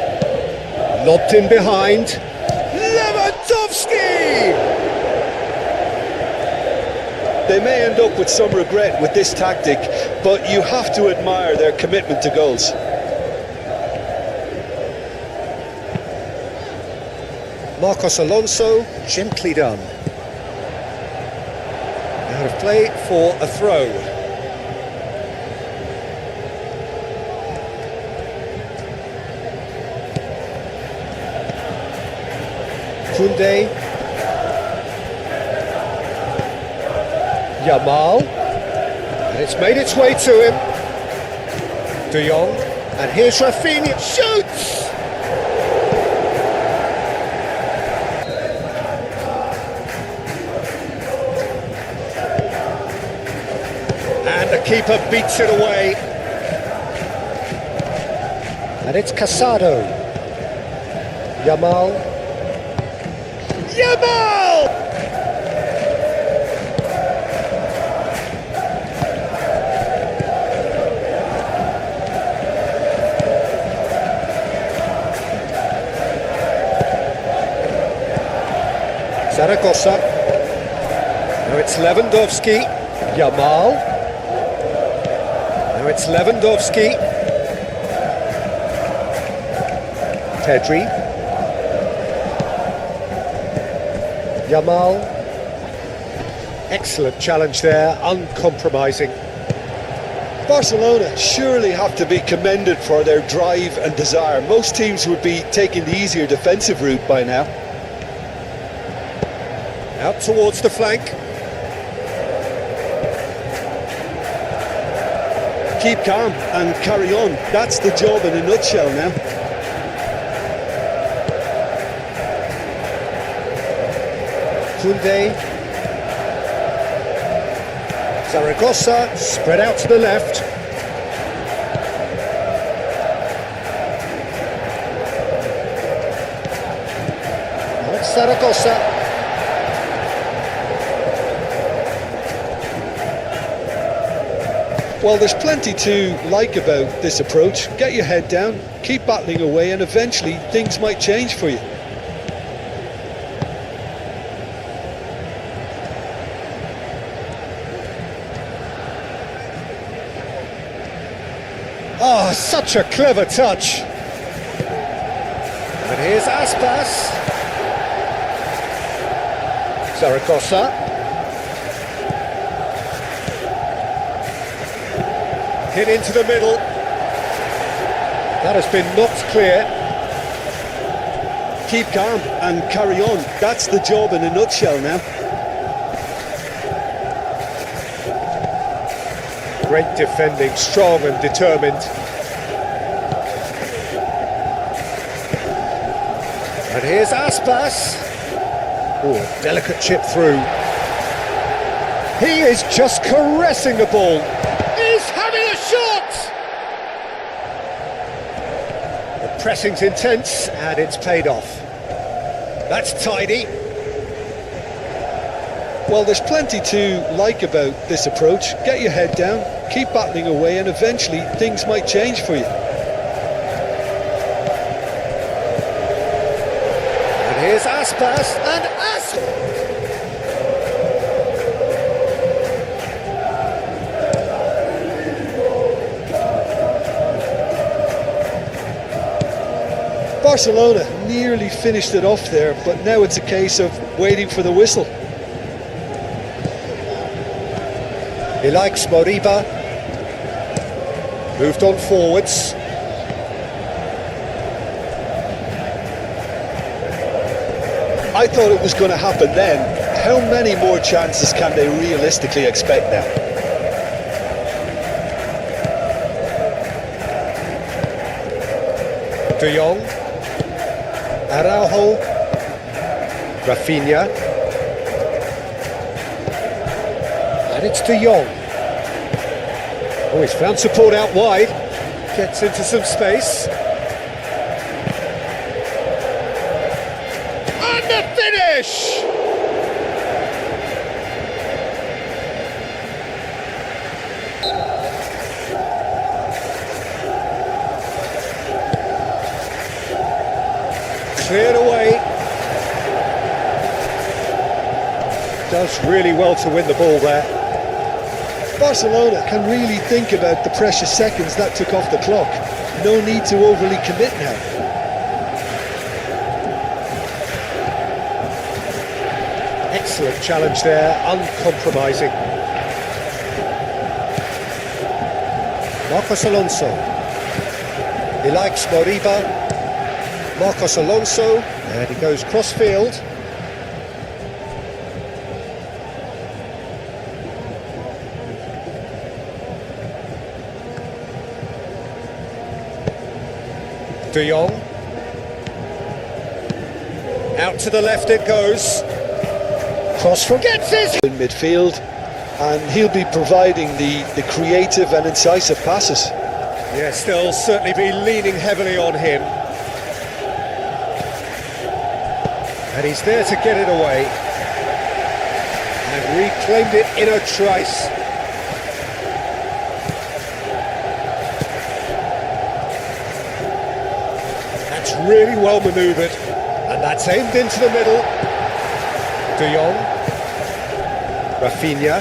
Lobbed in behind. Lewandowski! They may end up with some regret with this tactic, but you have to admire their commitment to goals. Marcos Alonso, gently done. Out of play for a throw. Koundé. Yamal. And it's made its way to him. De Jong. And here's Rafinha. Shoots! And the keeper beats it away. And it's Casado. Yamal. Yamal! Zaragoza. Now it's Lewandowski. Yamal. Now it's Lewandowski. Pedri. Yamal. Excellent challenge there, uncompromising. Barcelona surely have to be commended for their drive and desire. Most teams would be taking the easier defensive route by now. Out towards the flank. Keep calm and carry on. That's the job in a nutshell now. Koundé. Zaragoza spread out to the left. Now it's Zaragoza. Well, there's plenty to like about this approach. Get your head down, keep battling away, and eventually things might change for you. Oh, such a clever touch. And here's Aspas. Zaragoza. Hit into the middle. That has been knocked clear. Keep calm and carry on. That's the job in a nutshell now. Great defending, strong and determined. And here's Aspas. Oh, delicate chip through. He is just caressing the ball. He's having a shot! The pressing's intense and it's paid off. That's tidy. Well, there's plenty to like about this approach. Get your head down, keep battling away, and eventually things might change for you. And here's Aspas, and Aspas! Barcelona nearly finished it off there, but now it's a case of waiting for the whistle. He likes Moriba. Moved on forwards. I thought it was going to happen then. How many more chances can they realistically expect now? De Jong. Araujo. Rafinha. And it's De Jong. Oh, he's found support out wide. Gets into some space. And the finish! Cleared away. Does really well to win the ball there. Barcelona can really think about the precious seconds that took off the clock. No need to overly commit now. Excellent challenge there, uncompromising. Marcos Alonso. He likes Moriba. Marcos Alonso, and he goes cross-field. De Jong. Out to the left it goes. Cross from gets his In midfield, and he'll be providing the creative and incisive passes. Yes, they'll certainly be leaning heavily on him. And he's there to get it away. And reclaimed it in a trice. That's really well manoeuvred. And that's aimed into the middle. De Jong. Rafinha.